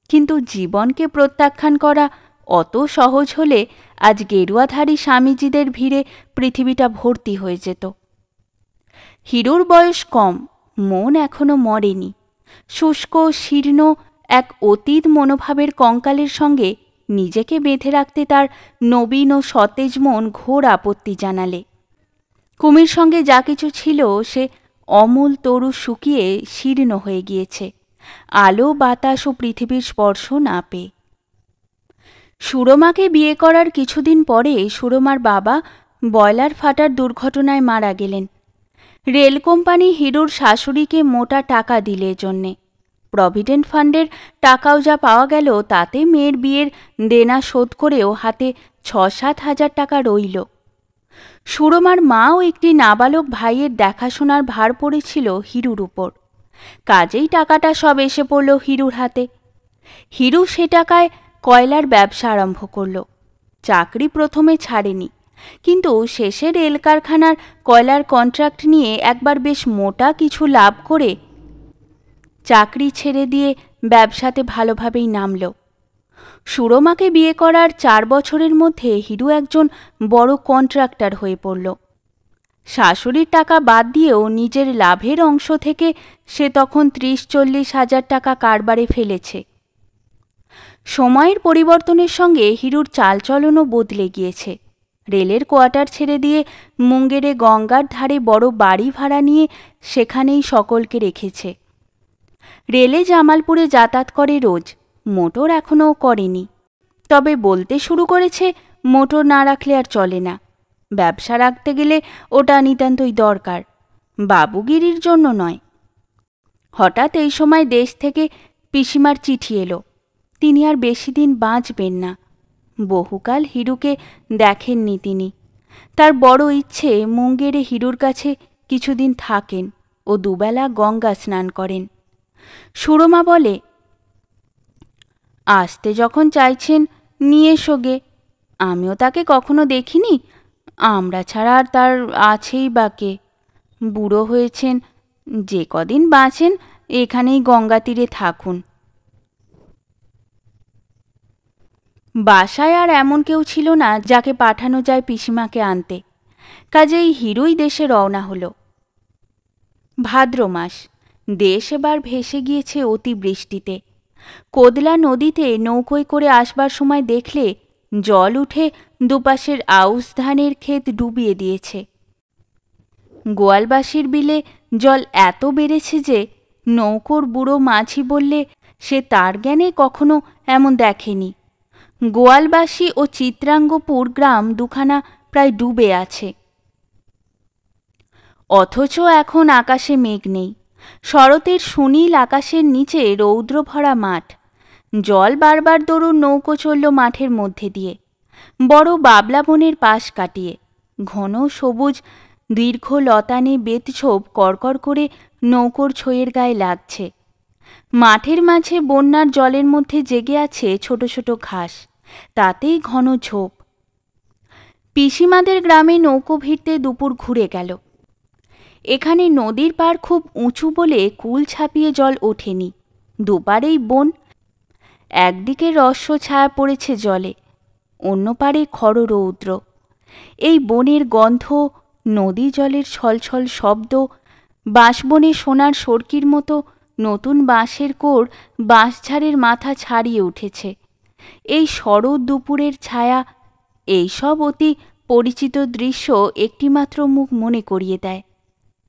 কিন্তু জীবনকে প্রত্যাখ্যান করা অত সহজ হলে আজ গেরুয়াধারী স্বামীজিদের ভিড়ে পৃথিবীটা ভর্তি হয়ে যেত। হিরুর বয়স কম, মন এখনো মরেনি। শুষ্ক শীর্ণ এক অতীত মনোভাবের কঙ্কালের সঙ্গে নিজেকে বেঁধে রাখতে তার নবীন ও সতেজ মন ঘোর আপত্তি জানালে। কুমির সঙ্গে যা কিছু ছিল সে অমূল তরু শুকিয়ে শীর্ণ হয়ে গিয়েছে, আলো বাতাস ও পৃথিবীর স্পর্শ না পেয়ে। সুরমাকে বিয়ে করার কিছুদিন পরে সুরমার বাবা বয়লার ফাটার দুর্ঘটনায় মারা গেলেন। রেল কোম্পানি হিরুর শাশুড়িকে মোটা টাকা দিলে জন্যে। প্রভিডেন্ট ফান্ডের টাকাও যা পাওয়া গেল তাতে মেয়ের বিয়ের দেনা শোধ করেও হাতে 6-7 হাজার টাকা রইল। সুরমার মাও একটি নাবালক ভাইয়ের দেখাশোনার ভার পড়েছিল হিরুর উপর। কাজেই টাকাটা সব এসে পড়ল হিরুর হাতে। হিরু সে টাকায় কয়লার ব্যবসা আরম্ভ করল। চাকরি প্রথমে ছাড়েনি, কিন্তু শেষে রেল কারখানার কয়লার কন্ট্রাক্ট নিয়ে একবার বেশ মোটা কিছু লাভ করে চাকরি ছেড়ে দিয়ে ব্যবসাতে ভালোভাবেই নামল। সুরমাকে বিয়ে করার 4 বছরের মধ্যে হিরু একজন বড় কন্ট্রাক্টর হয়ে পড়ল। শাশুড়ির টাকা বাদ দিয়েও নিজের লাভের অংশ থেকে সে তখন 30-40 হাজার টাকা কারবারে ফেলেছে। সময়ের পরিবর্তনের সঙ্গে হিরুর চালচলনও বদলে গিয়েছে। রেলের কোয়ার্টার ছেড়ে দিয়ে মুঙ্গেরে গঙ্গার ধারে বড় বাড়ি ভাড়া নিয়ে সেখানেই সকলকে রেখেছে। রেলে জামালপুরে যাতায়াত করে রোজ। মোটর এখনও করেনি, তবে বলতে শুরু করেছে মোটর না রাখলে আর চলে না। ব্যবসা রাখতে গেলে ওটা নিতান্তই দরকার, বাবুগিরির জন্য নয়। হঠাৎ এই সময় দেশ থেকে পিসিমার চিঠি এলো, তিনি আর বেশি দিন বাঁচবেন না। বহুকাল হিরুকে দেখেননি তিনি। তার বড় ইচ্ছে মুঙ্গেরে হিরুর কাছে কিছুদিন থাকেন ও দুবেলা গঙ্গা স্নান করেন। সুরমা বলে, আসতে যখন চাইছেন নিয়ে এসো গে। আমিও তাকে কখনো দেখিনি, আমরা ছাড়া আর তার আছেই বা কে? বুড়ো হয়েছেন, যে কদিন বাঁচেন এখানেই গঙ্গা তীরে থাকুন। বাসায় আর এমন কেউ ছিল না যাকে পাঠানো যায় পিসিমাকে আনতে, কাজেই হিরুই দেশে রওনা হলো। ভাদ্র মাস, দেশ এবার ভেসে গিয়েছে অতিবৃষ্টিতে। কোদলা নদীতে নৌকোয় করে আসবার সময় দেখলে জল উঠে দুপাশের আউশ ধানের ক্ষেত ডুবিয়ে দিয়েছে। গোয়ালবাসীর বিলে জল এত বেড়েছে যে নৌকোর বুড়ো মাঝি বললে সে তার জ্ঞানে কখনো এমন দেখেনি। গোয়ালবাসী ও চিত্রাঙ্গপুর গ্রাম দুখানা প্রায় ডুবে আছে। অথচ এখন আকাশে মেঘ নেই। শরতের সুনীল আকাশের নিচে রৌদ্র ভরা মাঠ। জল বারবার দরুন নৌকো চলল মাঠের মধ্যে দিয়ে, বড় বাবলা বনের পাশ কাটিয়ে। ঘন সবুজ দীর্ঘ লতানে বেতঝোপ কড়কড় করে নৌকোর ছইয়ের গায়ে লাগছে। মাঠের মাঝে বন্যার জলের মধ্যে জেগে আছে ছোট ছোট ঘাস, তাতেই ঘন ঝোপ। পিসিমাদের গ্রামে নৌকো ভিড়তে দুপুর ঘুরে গেল। এখানে নদীর পাড় খুব উঁচু বলে কুল ছাপিয়ে জল ওঠেনি। দুপারেই বন, একদিকে রস্য ছায়া পড়েছে জলে, অন্য পারে খর রৌদ্র। এই বনের গন্ধ, নদী জলের ছলছল শব্দ, বাঁশবনে সোনার সরকির মতো নতুন বাঁশের কোর বাঁশঝাড়ের মাথা ছাড়িয়ে উঠেছে। এই শরৎ দুপুরের ছায়া, এইসব অতি পরিচিত দৃশ্য একটিমাত্র মুখ মনে করিয়ে দেয়,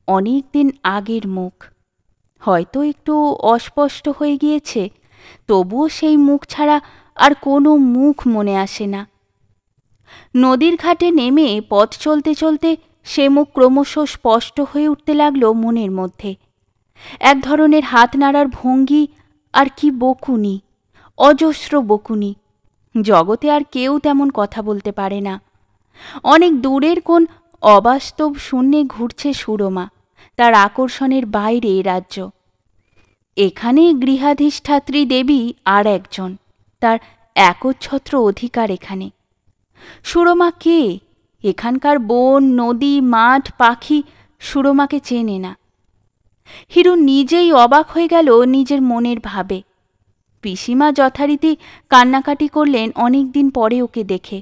অনেক দিন আগের মুখ। হয়তো একটু অস্পষ্ট হয়ে গিয়েছে, তবুও সেই মুখ ছাড়া আর কোনো মুখ মনে আসে না। নদীর ঘাটে নেমে পথ চলতে চলতে সে মুখ ক্রমশ স্পষ্ট হয়ে উঠতে লাগলো মনের মধ্যে। এক ধরনের হাত নাড়ার ভঙ্গি, আর কি বকুনি, অজস্র বকুনি। জগতে আর কেউ তেমন কথা বলতে পারে না। অনেক দূরের কোন অবাস্তব শূন্যে ঘুরছে সুরমা, তার আকর্ষণের বাইরে রাজ্য। এখানে গৃহাধিষ্ঠাত্রী দেবী আর একজন, তার একচ্ছত্র অধিকার এখানে। সুরমা কে? এখানকার বন, নদী, মাঠ, পাখি সুরমাকে চেনে না। হিরু নিজেই অবাক হয়ে গেল নিজের মনের ভাবে। পিসিমা যথারীতি কান্নাকাটি করলেন অনেক দিন পরে ওকে দেখে।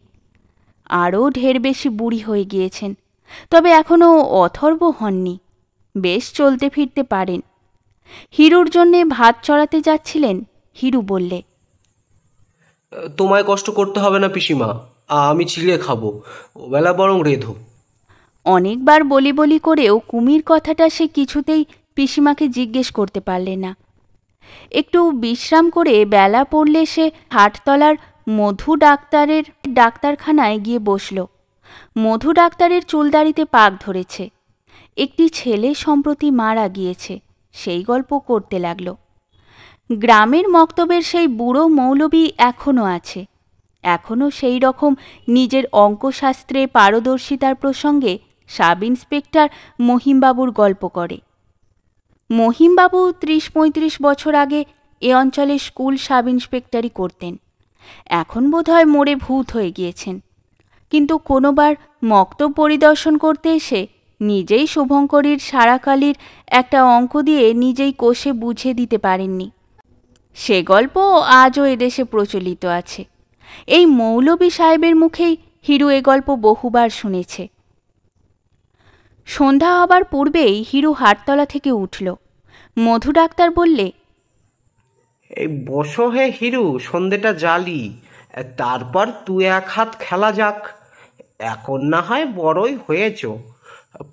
আরও ঢের বেশি বুড়ি হয়ে গিয়েছেন, তবে এখনও অথর্ব হননি, বেশ চলতে ফিরতে পারেন। হিরুর জন্যে ভাত চড়াতে যাচ্ছিলেন। হিরু বললে, তোমায় কষ্ট করতে হবে না পিসিমা, আমি চিড়ে খাবো, ওবেলা বরং রেধো। অনেকবার বলি বলি করেও কুমির কথাটা সে কিছুতেই পিসিমাকে জিজ্ঞেস করতে পারলে না। একটু বিশ্রাম করে বেলা পড়লে সে হাটতলার মধু ডাক্তারের ডাক্তারখানায় গিয়ে বসল। মধু ডাক্তারের চুলদাড়িতে পাক ধরেছে। একটি ছেলে সম্প্রতি মারা গিয়েছে, সেই গল্প করতে লাগল। গ্রামের মক্তবের সেই বুড়ো মৌলবি এখনও আছে। এখনও সেই রকম নিজের অঙ্কশাস্ত্রে পারদর্শিতার প্রসঙ্গে সাব ইন্সপেক্টর মহিমবাবুর গল্প করে। মহিমবাবু ৩০-৩৫ বছর আগে এ অঞ্চলে স্কুল সাব ইন্সপেক্টরি করতেন। এখন বোধহয় মরে ভূত হয়ে গিয়েছেন, কিন্তু কোনোবার মক্তব পরিদর্শন করতে এসে নিজেই শুভঙ্করীর সারাকালির একটা অঙ্ক দিয়ে নিজেই কষে বুঝে দিতে পারেননি। সে গল্প আজও এদেশে প্রচলিত আছে। এই মৌলভী সাহেবের মুখেই হিরু এ গল্প বহুবার শুনেছে। সন্ধ্যা হবার পূর্বেই হিরু হাটতলা থেকে উঠল। মধু ডাক্তার বললে, এই বসো হে হিরু, সন্ধেটা জালি, তারপর 2-1 হাত খেলা যাক। এখন না হয় বড়ই হয়েছ,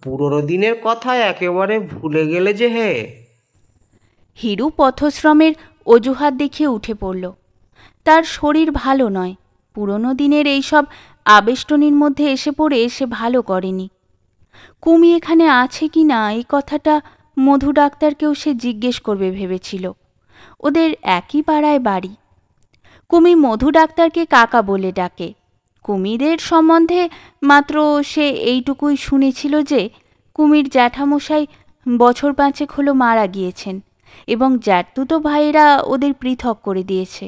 পুরনো দিনের কথা একেবারে ভুলে গেলে যে হে। হিরু পথশ্রমের অজুহাত দেখিয়ে উঠে পড়ল। তার শরীর ভালো নয়। পুরনো দিনের এইসব আবেষ্টনীর মধ্যে এসে পড়ে সে ভালো করেনি। কুমি এখানে আছে কি না এই কথাটা মধু ডাক্তারকেও সে জিজ্ঞেস করবে ভেবেছিল। ওদের একই পাড়ায় বাড়ি। কুমি মধু ডাক্তারকে কাকা বলে ডাকে। কুমিদের সম্বন্ধে মাত্র সে এইটুকুই শুনেছিল যে কুমির জ্যাঠামশাই বছর 5 হলো মারা গিয়েছেন এবং জ্যাঠতুতো ভাইয়েরা ওদের পৃথক করে দিয়েছে।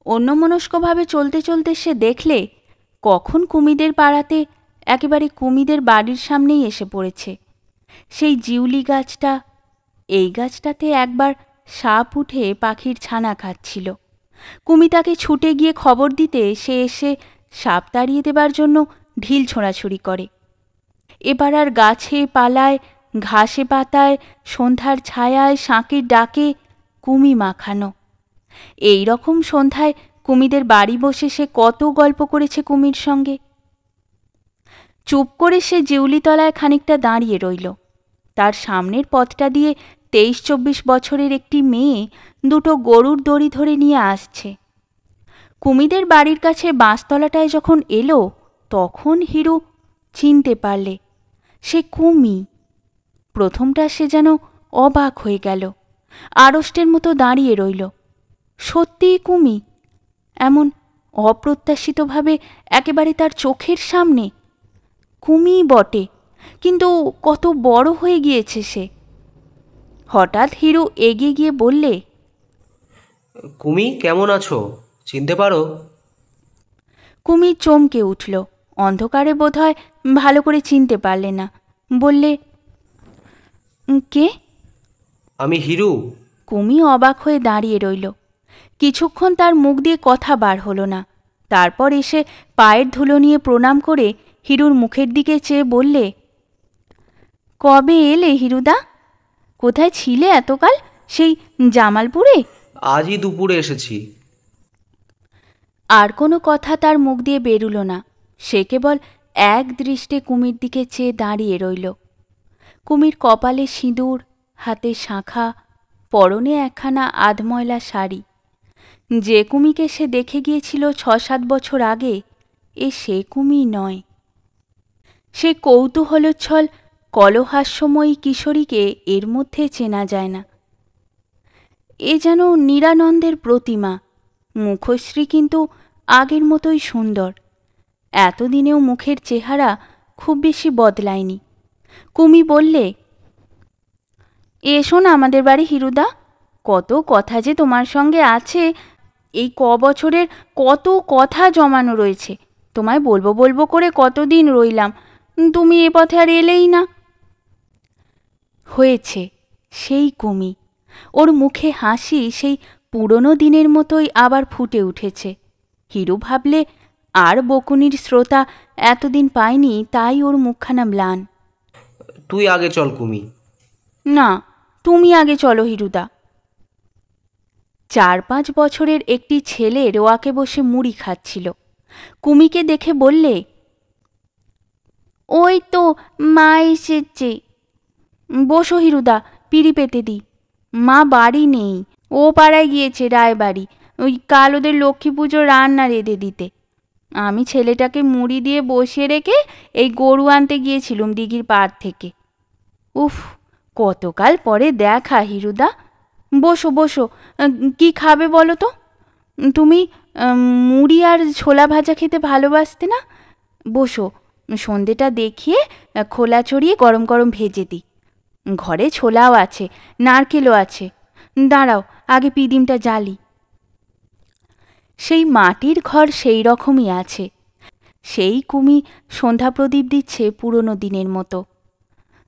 অন্যমনস্কভাবে চলতে চলতে সে দেখলে কখন কুমিদের পাড়াতে একেবারে কুমিদের বাড়ির সামনেই এসে পড়েছে সেই জিউলি গাছটা। এই গাছটাতে একবার সাপ উঠে পাখির ছানা খাচ্ছিল। কুমি তাকে ছুটে গিয়ে খবর দিতে সে এসে সাপ তাড়িয়ে দেবার জন্য ঢিল ছোঁড়াছুড়ি করে। এবার আর গাছে পালায়, ঘাসে পাতায়, সন্ধ্যার ছায়ায়, শাঁকের ডাকে কুমি মাখানো। এই রকম সন্ধ্যায় কুমিদের বাড়ি বসে সে কত গল্প করেছে কুমির সঙ্গে। চুপ করে সে জিউলিতলায় খানিকটা দাঁড়িয়ে রইল। তার সামনের পথটা দিয়ে 23-24 বছরের একটি মেয়ে 2টো গরুর দড়ি ধরে নিয়ে আসছে। কুমিদের বাড়ির কাছে বাঁশতলাটায় যখন এলো তখন হিরু চিনতে পারলে সে কুমি। প্রথমটা সে যেন অবাক হয়ে গেল, আড়ষ্টের মতো দাঁড়িয়ে রইল। সত্যিই কুমি, এমন অপ্রত্যাশিতভাবে একেবারে তার চোখের সামনে। কুমিই বটে, কিন্তু কত বড় হয়ে গিয়েছে সে। হঠাৎ হিরু এগিয়ে গিয়ে বললে, কুমি কেমন আছো, চিনতে পারো? কুমি চমকে উঠল। অন্ধকারে বোধহয় ভালো করে চিনতে পারলে না। বললে, কে? আমি হিরু। কুমি অবাক হয়ে দাঁড়িয়ে রইল। কিছুক্ষণ তার মুখ দিয়ে কথা বার হলো না। তারপর এসে পায়ের ধুলো নিয়ে প্রণাম করে হিরুর মুখের দিকে চেয়ে বললে, কবে এলে হিরুদা? কোথায় ছিলে এতকাল? সেই জামালপুরে? আজই দুপুরে এসেছি। আর কোনো কথা তার মুখ দিয়ে বেরুল না। সে কেবল এক দৃষ্টে কুমির দিকে চেয়ে দাঁড়িয়ে রইল। কুমির কপালে সিঁদুর, হাতে শাঁখা, পরনে একখানা আধময়লা শাড়ি। যে কুমিকে সে দেখে গিয়েছিল 6-7 বছর আগে, সে কুমি নয়। সে কৌতূহলোচ্ছল কলহাস্যময়ী কিশোরীকে এর মধ্যে চেনা যায় না। এ যেন নিরানন্দের প্রতিমা। মুখশ্রী কিন্তু আগের মতোই সুন্দর। এতদিনেও মুখের চেহারা খুব বেশি বদলায়নি। কুমি বললে, এসো না আমাদের বাড়ি হিরুদা, কত কথা যে তোমার সঙ্গে আছে। এই বছরের কত কথা জমানো রয়েছে। তোমায় বলবো বলবো করে কতদিন রইলাম, তুমি এ পথে আর এলেই না। হয়েছে, সেই কুমি। ওর মুখে হাসি সেই পুরনো দিনের মতোই আবার ফুটে উঠেছে। হিরু ভাবলে আর বকুনির শ্রোতা এতদিন পায়নি, তাই ওর মুখখানা ম্লান। তুই আগে চল কুমি। না, তুমি আগে চলো হিরুদা। 4-5 বছরের একটি ছেলে রোয়াকে বসে মুড়ি খাচ্ছিল। কুমিকে দেখে বললে, ওই তো মা এসেছে। বসো হিরুদা, পিড়ি পেতে দি। মা বাড়ি নেই, ও পাড়ায় গিয়েছে রায়বাড়ি, ওই কাল ওদের লক্ষ্মী পুজোর রান্না রেঁধে দিতে। আমি ছেলেটাকে মুড়ি দিয়ে বসিয়ে রেখে এই গরু আনতে গিয়েছিলুম দিঘির পাড় থেকে। উফ, কতকাল পরে দেখা হিরুদা। বসো বসো, কি খাবে বলো তো? তুমি মুড়ি আর ছোলা ভাজা খেতে ভালোবাসতে না? বসো, সন্ধেটা দেখিয়ে খোলা ছড়িয়ে গরম গরম ভেজে দিই। ঘরে ছোলাও আছে, নারকেলও আছে। দাঁড়াও, আগে পিদিমটা জ্বালি। সেই মাটির ঘর সেই রকমই আছে। সেই কুমি সন্ধ্যা প্রদীপ দিচ্ছে পুরনো দিনের মতো,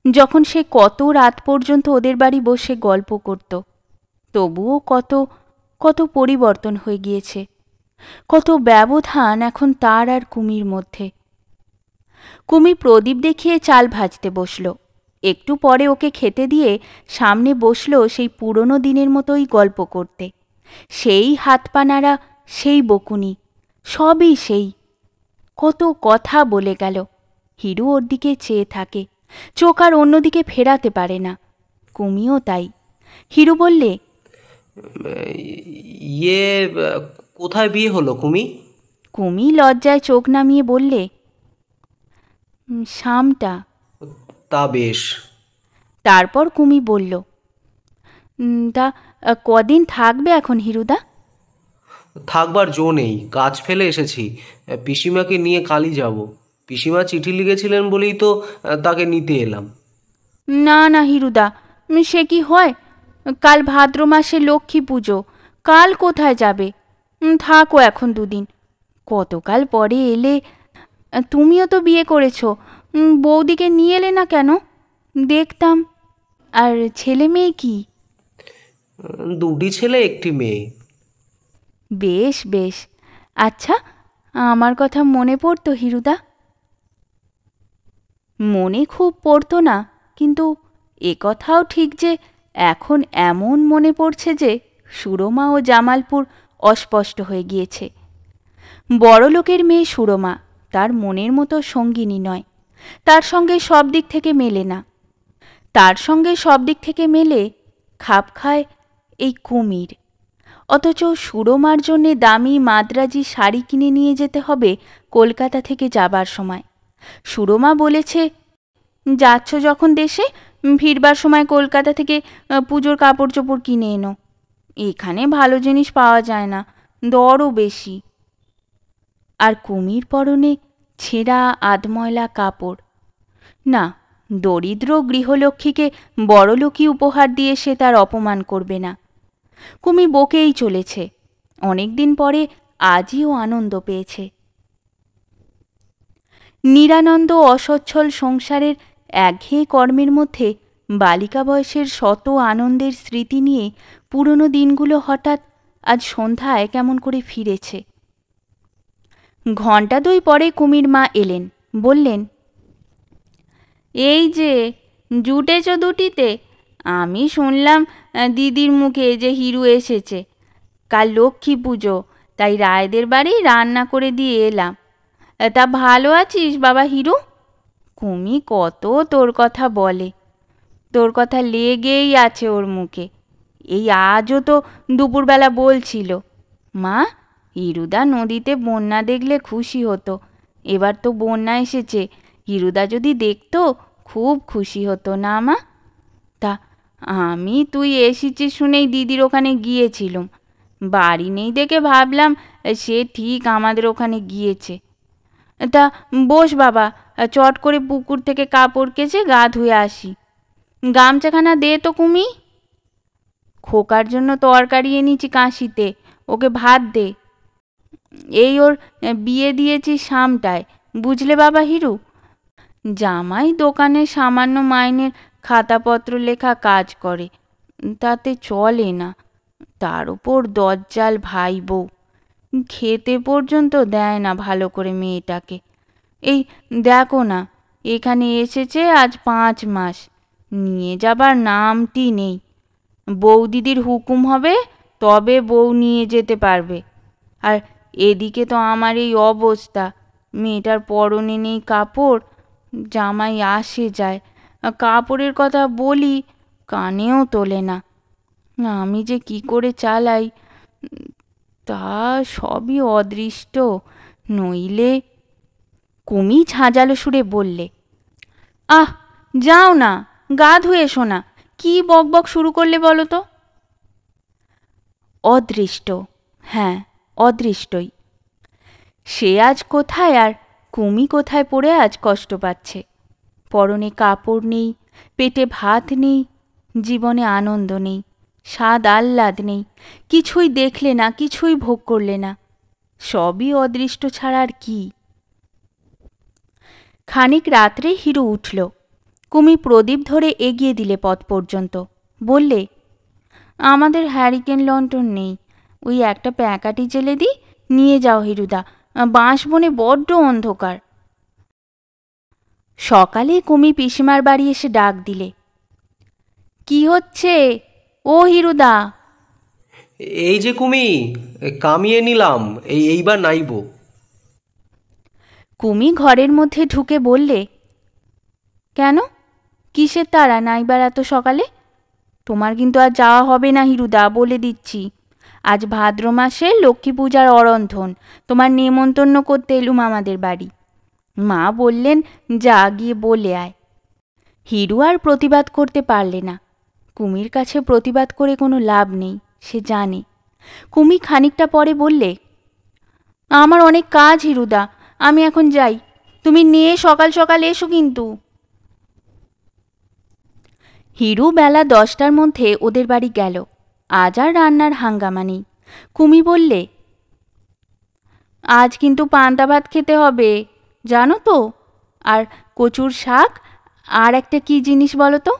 যখন সে কত রাত পর্যন্ত ওদের বাড়ি বসে গল্প করত। তবুও কত কত পরিবর্তন হয়ে গিয়েছে, কত ব্যবধান এখন তার আর কুমির মধ্যে। কুমি প্রদীপ দেখিয়ে চাল ভাজতে বসল। একটু পরে ওকে খেতে দিয়ে সামনে বসল সেই পুরনো দিনের মতোই গল্প করতে। সেই হাত পা নাড়া, সেই বকুনি, সবই সেই। কত কথা বলে গেল। হিরু ওর দিকে চেয়ে থাকে, চোখ আর অন্যদিকে ফেরাতে পারে না। কুমিও তাই। হিরু বললে, ইয়ে কোথায় বিয়ে হলো কুমি? কুমি লজ্জায় চোখ নামিয়ে বললে, শামটা। তা বেশ। তারপর কুমি বলল, তা কদিন থাকবে এখন হিরুদা? থাকবার জো নেই, কাজ ফেলে এসেছি। পিসিমাকে নিয়ে কালই যাব। পিসিমা চিঠি লিখেছিলেন বলেই তো তাকে নিতে এলাম। না না হিরুদা, সে কি হয়? কাল ভাদ্র মাসে লক্ষ্মী পুজো, কাল কোথায় যাবে? থাকো এখন দুদিন। কতকাল পরে এলে। তুমিও তো বিয়ে করেছ, বৌদিকে নিয়ে এলে না কেন? দেখতাম। আর ছেলে মেয়ে কি? দুটি ছেলে, একটি মেয়ে। বেশ বেশ। আচ্ছা, আমার কথা মনে পড়তো হিরুদা? মনে খুব পড়তো না, কিন্তু এ কথাও ঠিক যে এখন এমন মনে পড়ছে যে সুরমা ও জামালপুর অস্পষ্ট হয়ে গিয়েছে। বড়লোকের মেয়ে সুরমা তার মনের মতো সঙ্গিনী নয়, তার সঙ্গে সব দিক থেকে মেলে না। তার সঙ্গে সব দিক থেকে মেলে, খাপ খায় এই কুমির। অথচ সুরমার জন্যে দামি মাদ্রাজি শাড়ি কিনে নিয়ে যেতে হবে কলকাতা থেকে যাবার সময়। সুরমা বলেছে, যাচ্ছ যখন দেশে, ফিরবার সময় কলকাতা থেকে পুজোর কাপড় চোপড় কিনে এনো। এখানে ভালো জিনিস পাওয়া যায় না, দরও বেশি। আর কুমির পরনে ছেঁড়া আধময়লা কাপড়। না, দরিদ্র গৃহলক্ষ্মীকে বড়লোকই উপহার দিয়ে সে তার অপমান করবে না। কুমি বকেই চলেছে। অনেক দিন পরে আজই ও আনন্দ পেয়েছে। নিরানন্দ অসচ্ছল সংসারের একঘেয়ে কর্মের মধ্যে বালিকা বয়সের শত আনন্দের স্মৃতি নিয়ে পুরনো দিনগুলো হঠাৎ আজ সন্ধ্যায় কেমন করে ফিরেছে। ঘণ্টা দুই পরে কুমির মা এলেন, বললেন, এই যে জুটেছ দুটিতে। আমি শুনলাম দিদির মুখে যে হিরু এসেছে। কাল লক্ষ্মী পুজো, তাই রায়দের বাড়ি রান্না করে দিয়ে এলাম। তা ভালো আছিস বাবা হিরু? কুমি কত তোর কথা বলে, তোর কথা লেগেই আছে ওর মুখে। এই আজও তো দুপুরবেলা বলছিল, মা, হিরুদা নদীতে বন্যা দেখলে খুশি হতো। এবার তো বন্যা এসেছে, হিরুদা যদি দেখতো খুব খুশি হতো না মা? তা আমি তুই এসেছিস শুনেই দিদির ওখানে গিয়েছিলুম। বাড়ি নেই দেখে ভাবলাম সে ঠিক আমাদের ওখানে গিয়েছে। তা বস বাবা, চট করে পুকুর থেকে কাপড় কেচে গা ধুয়ে আসি। গামছাখানা দে তো কুমি। খোকার জন্য তরকারি এনেছি কাশিতে, ওকে ভাত দে। এই ওর বিয়ে দিয়েছি শামটায়, বুঝলে বাবা হিরু? জামাই দোকানে সামান্য মাইনের খাতাপত্র লেখা কাজ করে, তাতে চলে না। তার উপর দজ্জাল ভাই বউ, খেতে পর্যন্ত দেয় না ভালো করে মেয়েটাকে। এই দেখো না, এখানে এসেছে আজ 5 মাস, নিয়ে যাবার নামটি নেই। বৌদিদির হুকুম হবে তবে বউ নিয়ে যেতে পারবে। আর এদিকে তো আমার এই অবস্থা, মেয়েটার পরনে নেই কাপড়। জামাই আসে যায়, কাপড়ের কথা বলি কানেও তোলে না। আমি যে কি করে চালাই, তা সবই অদৃষ্ট। নইলে। কুমি ঝাঁঝালো সুরে বললে, আহ, যাও না, গা ধুয়ে এসো না। কি বকবক শুরু করলে বলো তো? অদৃষ্ট, হ্যাঁ, অদৃষ্টই। সে আজ কোথায় আর কুমি কোথায় পড়ে আজ কষ্ট পাচ্ছে। পরনে কাপড় নেই, পেটে ভাত নেই, জীবনে আনন্দ নেই, স্বাদ আহ্লাদ নেই, কিছুই দেখলে না, কিছুই ভোগ করলে না। সবই অদৃষ্ট ছাড়া আর কি। খানিক রাত্রে হিরু উঠল। কুমি প্রদীপ ধরে এগিয়ে দিলে পথ পর্যন্ত। বললে, আমাদের হ্যারিকেন লণ্ঠন নেই, ওই একটা প্যাকাটি জেলে দিই, নিয়ে যাও হিরুদা, বাঁশবনে বড্ড অন্ধকার। সকালে কুমি পিসিমার বাড়ি এসে ডাক দিলে, কি হচ্ছে ও হিরুদা? এই যে কুমি, কামিয়ে নিলাম, এইবার নাইব। কুমি ঘরের মধ্যে ঢুকে বললে, কেন, কিসের তাড়া নাইবার এত সকালে? তোমার কিন্তু আর যাওয়া হবে না হিরুদা, বলে দিচ্ছি। আজ ভাদ্র মাসে লক্ষ্মী পূজার অরন্ধন, তোমার নেমন্তন্ন করতে এলুম আমাদের বাড়ি। মা বললেন, যা গিয়ে বলে আয়। হিরু আর প্রতিবাদ করতে পারলে না। কুমির কাছে প্রতিবাদ করে কোনো লাভ নেই, সে জানে। কুমি খানিকটা পরে বললে, আমার অনেক কাজ হিরুদা, আমি এখন যাই, তুমি নিয়ে সকাল সকাল এসো কিন্তু। হিরু বেলা 10টার মধ্যে ওদের বাড়ি গেল। আজ আর রান্নার হাঙ্গামা নেই। কুমি বললে, আজ কিন্তু পান্তা ভাত খেতে হবে, জানো তো? আর কচুর শাক, আর একটা কি জিনিস বলো তো?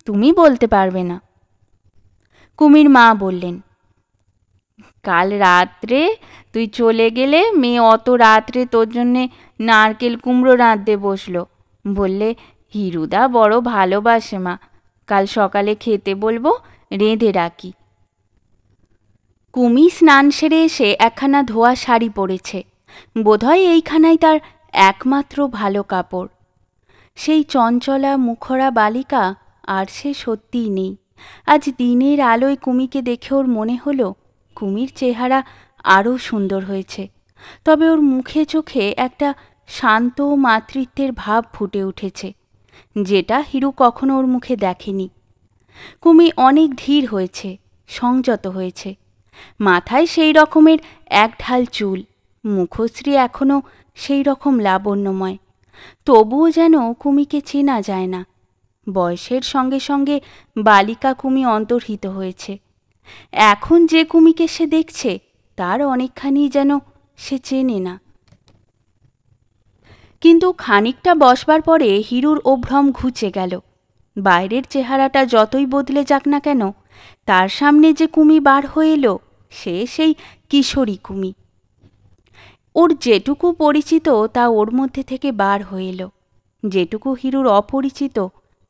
তুমি বলতে পারবে না। কুমির মা বললেন, কাল রাত্রে তুই চলে গেলে মেয়ে অত রাত্রে তোর জন্যে নারকেল কুমড়ো রাঁধতে বসলো। বললে, হিরুদা বড় ভালোবাসে মা, কাল সকালে খেতে বলবো, রেঁধে রাখি। কুমি স্নান সেরে এসে একখানা ধোয়া শাড়ি পরেছে। বোধহয় এইখানাই তার একমাত্র ভালো কাপড়। সেই চঞ্চলা মুখরা বালিকা আর সে সত্যিই নেই। আজ দিনের আলোয় কুমিকে দেখে ওর মনে হলো কুমির চেহারা আরও সুন্দর হয়েছে। তবে ওর মুখে চোখে একটা শান্ত মাতৃত্বের ভাব ফুটে উঠেছে, যেটা হিরু কখনো ওর মুখে দেখেনি। কুমি অনেক ধীর হয়েছে, সংযত হয়েছে। মাথায় সেই রকমের এক ঢাল চুল, মুখশ্রী এখনও সেই রকম লাবণ্যময়। তবুও যেন কুমিকে চেনা যায় না। বয়সের সঙ্গে সঙ্গে বালিকা কুমি অন্তর্হিত হয়েছে। এখন যে কুমিকে সে দেখছে তার অনেকখানি যেন সে চেনে না। কিন্তু খানিকটা বসবার পরে হিরুর অভ্রম ঘুচে গেল। বাইরের চেহারাটা যতই বদলে যাক না কেন, তার সামনে যে কুমি বার হয়ে এলো, সে সেই কিশোরী কুমি। ওর যেটুকু পরিচিত তা ওর মধ্যে থেকে বার হয়ে এলো, যেটুকু হিরুর অপরিচিত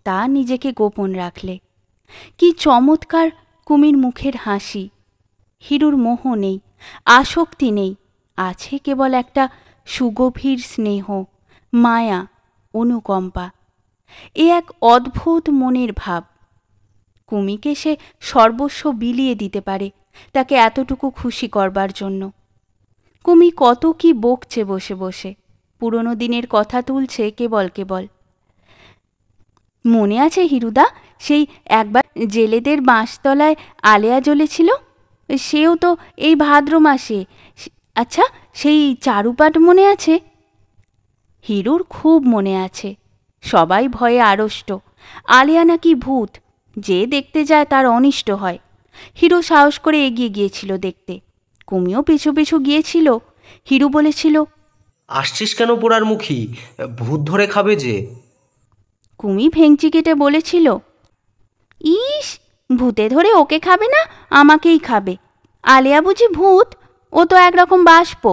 তা নিজেকে গোপন রাখলে। কি চমৎকার কুমির মুখের হাসি! হিরুর মোহ নেই, আসক্তি নেই, আছে কেবল একটা সুগভীর স্নেহ, মায়া, অনুকম্পা। এ এক অদ্ভুত মনের ভাব। কুমিকে সে সর্বস্ব বিলিয়ে দিতে পারে তাকে এতটুকু খুশি করবার জন্য। কুমি কত কি বকছে বসে বসে, পুরনো দিনের কথা তুলছে কেবল কেবল। মনে আছে হিরুদা, সেই একবার জেলেদের বাঁশতলায় আলেয়া জ্বলেছিল? সেও তো এই ভাদ্র মাসে। আচ্ছা, সেই চারুপাঠ মনে আছে? হিরুর খুব মনে আছে। সবাই ভয়ে আড়ষ্ট। আলেয়া নাকি ভূত, যে দেখতে যায় তার অনিষ্ট হয়। হিরু সাহস করে এগিয়ে গিয়েছিল দেখতে। কুমিও পিছু পিছু গিয়েছিল। হিরু বলেছিল, আসছিস কেন পোড়ার মুখী, ভূত ধরে খাবে যে। কুমি ভেঙচি কেটে বলেছিল, ইস, ভূতে ধরে ওকে খাবে না, আমাকেই খাবে। আলেয়া বুঝি ভূত? ও তো একরকম বাষ্প।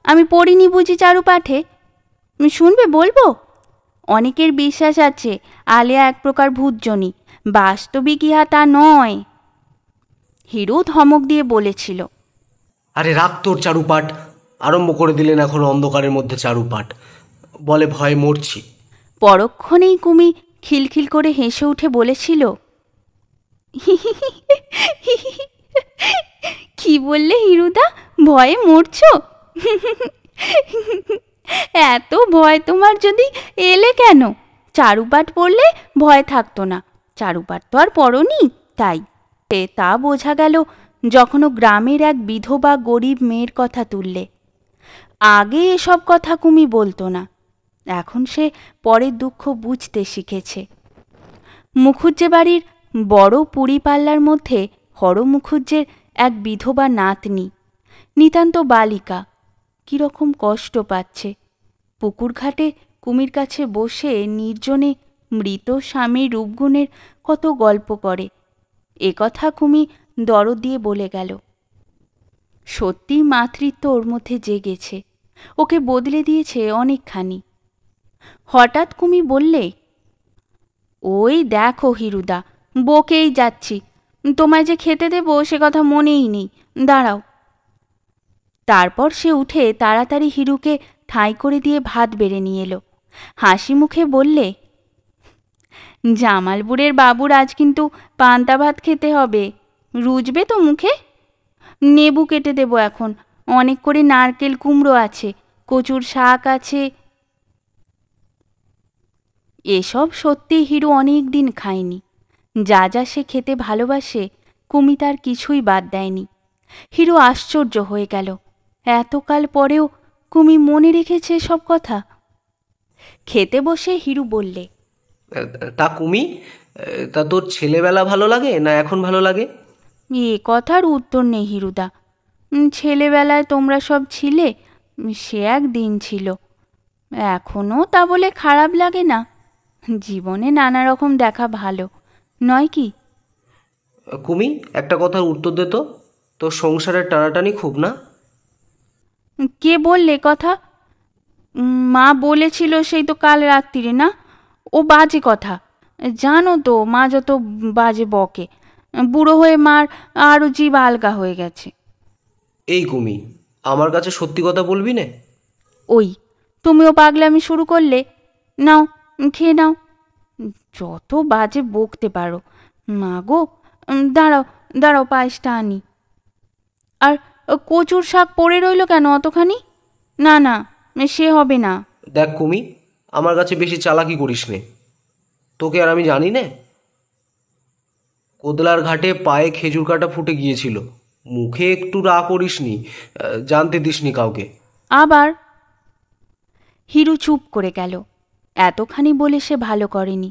আমি পড়িনি বুঝি চারুপাঠে? শুনবে বলবো? অনেকের বিশ্বাস আছে আলেয়া এক প্রকার ভূতজনী, বাস্তবিক ইহা তা নয়। হিরু ধমক দিয়ে বলেছিল, আরে রাখ তোর চারুপাঠ, আরম্ভ করে দিলেন এখন অন্ধকারের মধ্যে চারুপাঠ, বলে ভয়ে মরছি। পরক্ষণেই কুমি খিলখিল করে হেসে উঠে বলেছিল, কি বললে হিরুদা, ভয়ে মরছ? এত ভয় তোমার যদি এলে কেন? চারুপাঠ পড়লে ভয় থাকতো না। চারুপাঠ তো আর পড়নি, তাই। তা বোঝা গেল যখন ও গ্রামের এক বিধবা গরিব মেয়ের কথা তুললে। আগে এসব কথা কুমি বলতো না, এখন সে পরের দুঃখ বুঝতে শিখেছে। মুখুজ্জে বাড়ির বড় পুরী পাল্লার মধ্যে হর মুখুজ্জের এক বিধবা নাতনি, নিতান্ত বালিকা, কীরকম কষ্ট পাচ্ছে। পুকুর ঘাটে কুমির কাছে বসে নির্জনে মৃত স্বামীর রূপগুণের কত গল্প করে। এ কথা কুমি দরদ দিয়ে বলে গেল। সত্যি মাতৃত্ব ওর মধ্যে জেগেছে, ওকে বদলে দিয়েছে অনেকখানি। হঠাৎ কুমি বললে, ওই দেখো হিরুদা, বকেই যাচ্ছি, তোমায় যে খেতে দেবো সে কথা মনেই নেই, দাঁড়াও। তারপর সে উঠে তাড়াতাড়ি হিরুকে ঠাঁই করে দিয়ে ভাত বেড়ে নিয়ে এলো। হাসি মুখে বললে, জামালপুরের বাবুর আজ কিন্তু পান্তা ভাত খেতে হবে, রুজবে তো মুখে? নেবু কেটে দেব এখন, অনেক করে নারকেল কুমড়ো আছে, কচুর শাক আছে। এসব সত্যি হিরু অনেক দিন খায়নি। যা যা সে খেতে ভালোবাসে কুমি তার কিছুই বাদ দেয়নি। হিরু আশ্চর্য হয়ে গেল, এতকাল পরেও কুমি মনে রেখেছে সব কথা। খেতে বসে হিরু বললে, তা কুমি, তা তোর ছেলেবেলা ভালো লাগে না এখন ভালো লাগে? এ কথার উত্তর নেই হিরুদা। ছেলেবেলায় তোমরা সব ছিলে, সে এক দিন ছিল। এখনও তা বলে খারাপ লাগে না। জীবনে নানা রকম দেখা ভালো, নয় কি? কুমি, একটা কথার উত্তর দে তো, তোর সংসারের টানাটানি খুব না? কে বললে কথা? মা বলেছিল সেই তো কাল রাত্রিরে। না, ও বাজে কথা। জানো তো মা যত বাজে বকে, বুড়ো হয়ে মার আরও জীব আলগা হয়ে গেছে। এই কুমি, আমার কাছে সত্যি কথা বলবি না? ওই তুমিও পাগলামি শুরু করলে। নাও, খেয়ে নাও, যত বাজে বকতে পারো। মা গো, দাঁড়াও দাঁড়াও, পায়েসটা আনি। আর কচুর শাক পড়ে রইল কেন অতখানি? না না, সে হবে না। দেখ কুমি, আমার কাছে বেশি চালাকি করিস নে, তোকে আর আমি জানি না। কোদলার ঘাটে পায়ে খেজুর কাটা ফুটে গিয়েছিল, মুখে একটু রা করিসনি, জানতে দিসনি কাউকে। আবার হিরু চুপ করে গেল। এতখানি বলে সে ভালো করেনি,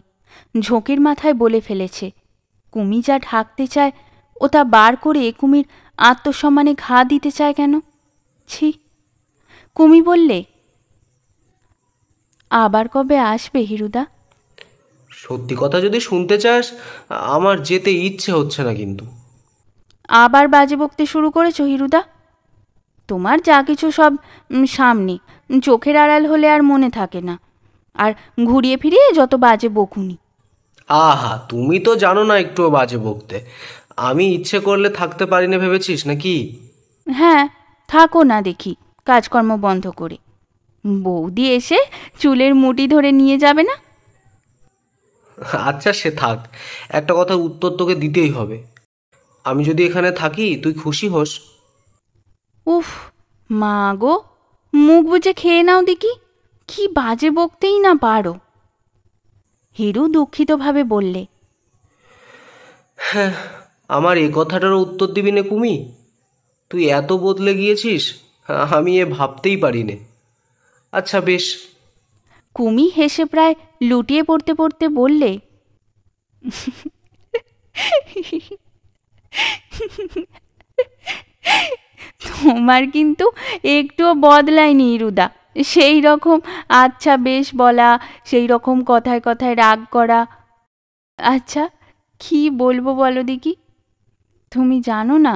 ঝোঁকের মাথায় বলে ফেলেছে। কুমি যা ঢাকতে চায় ও তা বার করে কুমির আত্মসম্মানে ঘা দিতে চায় কেন? ছি। কুমি বললে, আবার কবে আসবে হিরুদা? সত্যি কথা যদি শুনতে চাস, আমার যেতে ইচ্ছে হচ্ছে না কিন্তু। আবার বাজে বকতে শুরু করেছো হিরুদা? তোমার যা কিছু সব সামনে, চোখের আড়াল হলে আর মনে থাকে না, আর ঘুরিয়ে ফিরিয়ে যত বাজে বকুনি। আহা, তুমি তো জানো না একটুও বাজে বকতে। আমি ইচ্ছে করলে থাকতে পারি না ভেবেছিস নাকি? হ্যাঁ, থাকো না দেখি কাজকর্ম বন্ধ করে। বৌদি এসে চুলের মুঠি ধরে নিয়ে যাবে না? আচ্ছা সে থাক, একটা কথার উত্তর তোকে দিতেই হবে। আমি যদি এখানে থাকি তুই খুশি হোস? উফ মা গো, মুখ বুজে খেয়ে নাও দেখি, কি বাজে বকতেই না পারো। হিরু দুঃখিতভাবে বললে, হ্যাঁ, আমার এ কথাটারও উত্তর দিবি না কুমি? তুই এত বদলে গিয়েছিস, আমি এ ভাবতেই পারি নে। আচ্ছা বেশ। কুমি হেসে প্রায় লুটিয়ে পড়তে পড়তে বললে, তোমার কিন্তু একটুও বদলায়নি হিরুদা, সেই রকম আচ্ছা বেশ বলা, সেই রকম কথায় কথায় রাগ করা। আচ্ছা কি বলবো বলো দেখি? তুমি জানো না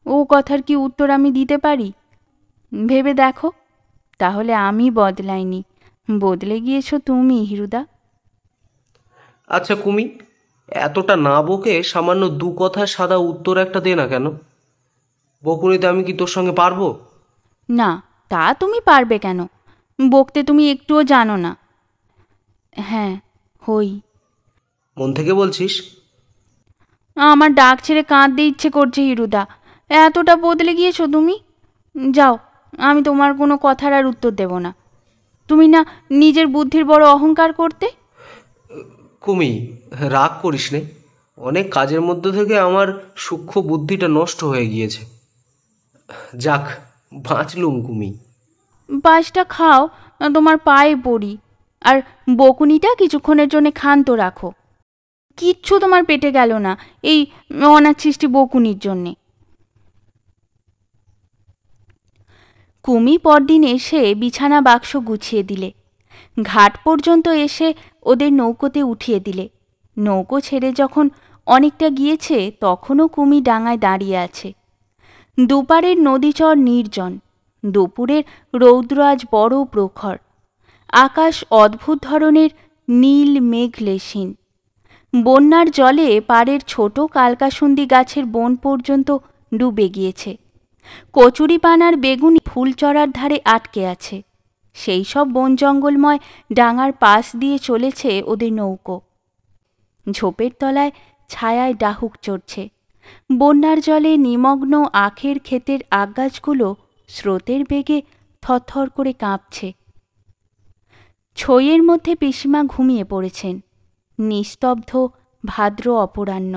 ও কথার কি উত্তর আমি দিতে পারি? ভেবে দেখো, তাহলে আমি বদলাইনি, বদলে গিয়েছো তুমি হিরুদা। আচ্ছা কুমি, এতটা না বকে সামান্য দু কথার সাদা উত্তর একটা দে না কেন? বকুনিতে আমি কি তোর সঙ্গে পারবো? না, তা তুমি পারবে কেন? বকতে তুমি একটুও জানো না। হ্যাঁ হই। মন থেকে বলছিস? আমার ডাক ছেড়ে কাঁদতে ইচ্ছে করছে হিরুদা, এতটা বদলে গিয়েছো তুমি। যাও, আমি তোমার কোনো কথার আর উত্তর দেব না। তুমি না নিজের বুদ্ধির বড় অহংকার করতে। কুমি, রাগ করিস নে, অনেক কাজের মধ্যে থেকে আমার সূক্ষ্ম বুদ্ধিটা নষ্ট হয়ে গিয়েছে। যাক, বাঁচলুম কুমি। বাসটা খাও, তোমার পায়ে পড়ি। আর বকুনিটা কিছুক্ষণের জন্য ক্ষান্ত রাখো। কিচ্ছু তোমার পেটে গেল না এই অনাচ্ছিষ্টি বকুনির জন্যে। কুমি পরদিন এসে বিছানা বাক্স গুছিয়ে দিলে, ঘাট পর্যন্ত এসে ওদের নৌকোতে উঠিয়ে দিলে। নৌকো ছেড়ে যখন অনেকটা গিয়েছে তখনও কুমি ডাঙায় দাঁড়িয়ে আছে। দুপারের নদীচর নির্জন, দুপুরের রৌদ্র আজ বড় প্রখর। আকাশ অদ্ভুত ধরনের নীল মেঘলেশীন। বন্যার জলে পাড়ের ছোট কালকাসুন্দি গাছের বন পর্যন্ত ডুবে গিয়েছে। কচুরিপানার বেগুনি ফুল চড়ার ধারে আটকে আছে। সেই সব বন জঙ্গলময় ডাঙার পাশ দিয়ে চলেছে ওদের নৌকো। ঝোপের তলায় ছায়ায় ডাহুক চড়ছে। বন্যার জলে নিমগ্ন আখের ক্ষেতের আগগাছগুলো স্রোতের বেগে থরথর করে কাঁপছে। ছইয়ের মধ্যে পিসিমা ঘুমিয়ে পড়েছেন। নিস্তব্ধ ভাদ্র অপরাহ্ন।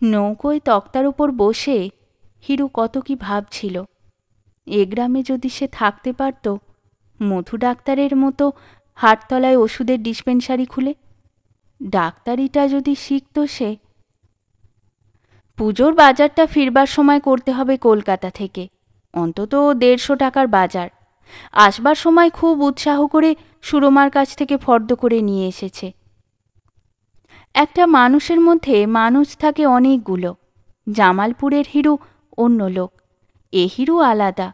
নৌকোয় তক্তার উপর বসে হিরু কত কি ভাবছিল। এ গ্রামে যদি সে থাকতে পারত, মধু ডাক্তারের মতো হাটতলায় ওষুধের ডিসপেন্সারি খুলে ডাক্তারিটা যদি শিখত সে। পুজোর বাজারটা ফিরবার সময় করতে হবে কলকাতা থেকে, অন্তত 150 টাকার বাজার। আসবার সময় খুব উৎসাহ করে সুরমার কাছ থেকে ফর্দ করে নিয়ে এসেছে। একটা মানুষের মধ্যে মানুষ থাকে অনেকগুলো। জামালপুরের হিরু অন্য লোক, এ হিরু আলাদা।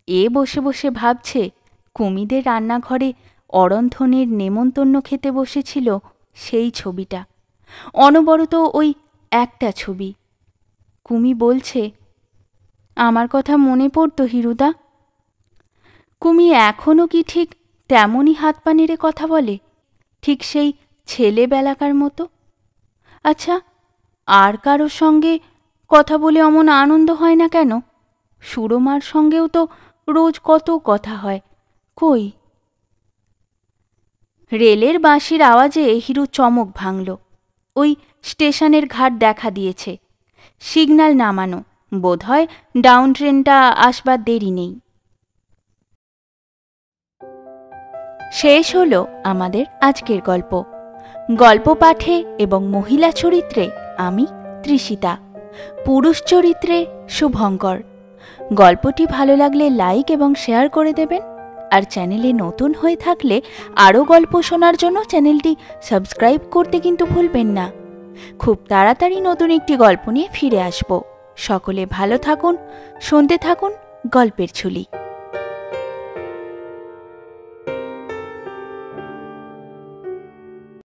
এ বসে বসে ভাবছে কুমিদের রান্নাঘরে অরন্ধনের নেমন্তন্ন খেতে বসেছিল সেই ছবিটা। অনবরত ওই একটা ছবি। কুমি বলছে, আমার কথা মনে পড়তো হিরুদা। কুমি এখনও কি ঠিক তেমনই হাত পা নেড়ে কথা বলে, ঠিক সেই ছেলেবেলাকার মতো? আচ্ছা, আর কারোর সঙ্গে কথা বলে অমন আনন্দ হয় না কেন? সুরমার সঙ্গেও তো রোজ কত কথা হয়, কই? রেলের বাঁশির আওয়াজে হিরু চমক ভাঙল। ওই স্টেশনের ঘাট দেখা দিয়েছে। সিগন্যাল নামানো, বোধহয় ডাউন ট্রেনটা আসবার দেরি নেই। শেষ হলো আমাদের আজকের গল্প। গল্প পাঠে এবং মহিলা চরিত্রে আমি তৃষিতা, পুরুষ চরিত্রে শুভঙ্কর। গল্পটি ভালো লাগলে লাইক এবং শেয়ার করে দেবেন। আর চ্যানেলে নতুন হয়ে থাকলে আরও গল্প শোনার জন্য চ্যানেলটি সাবস্ক্রাইব করতে কিন্তু ভুলবেন না। খুব তাড়াতাড়ি নতুন একটি গল্প নিয়ে ফিরে আসব। সকলে ভালো থাকুন, শুনতে থাকুন গল্পের ঝুলি।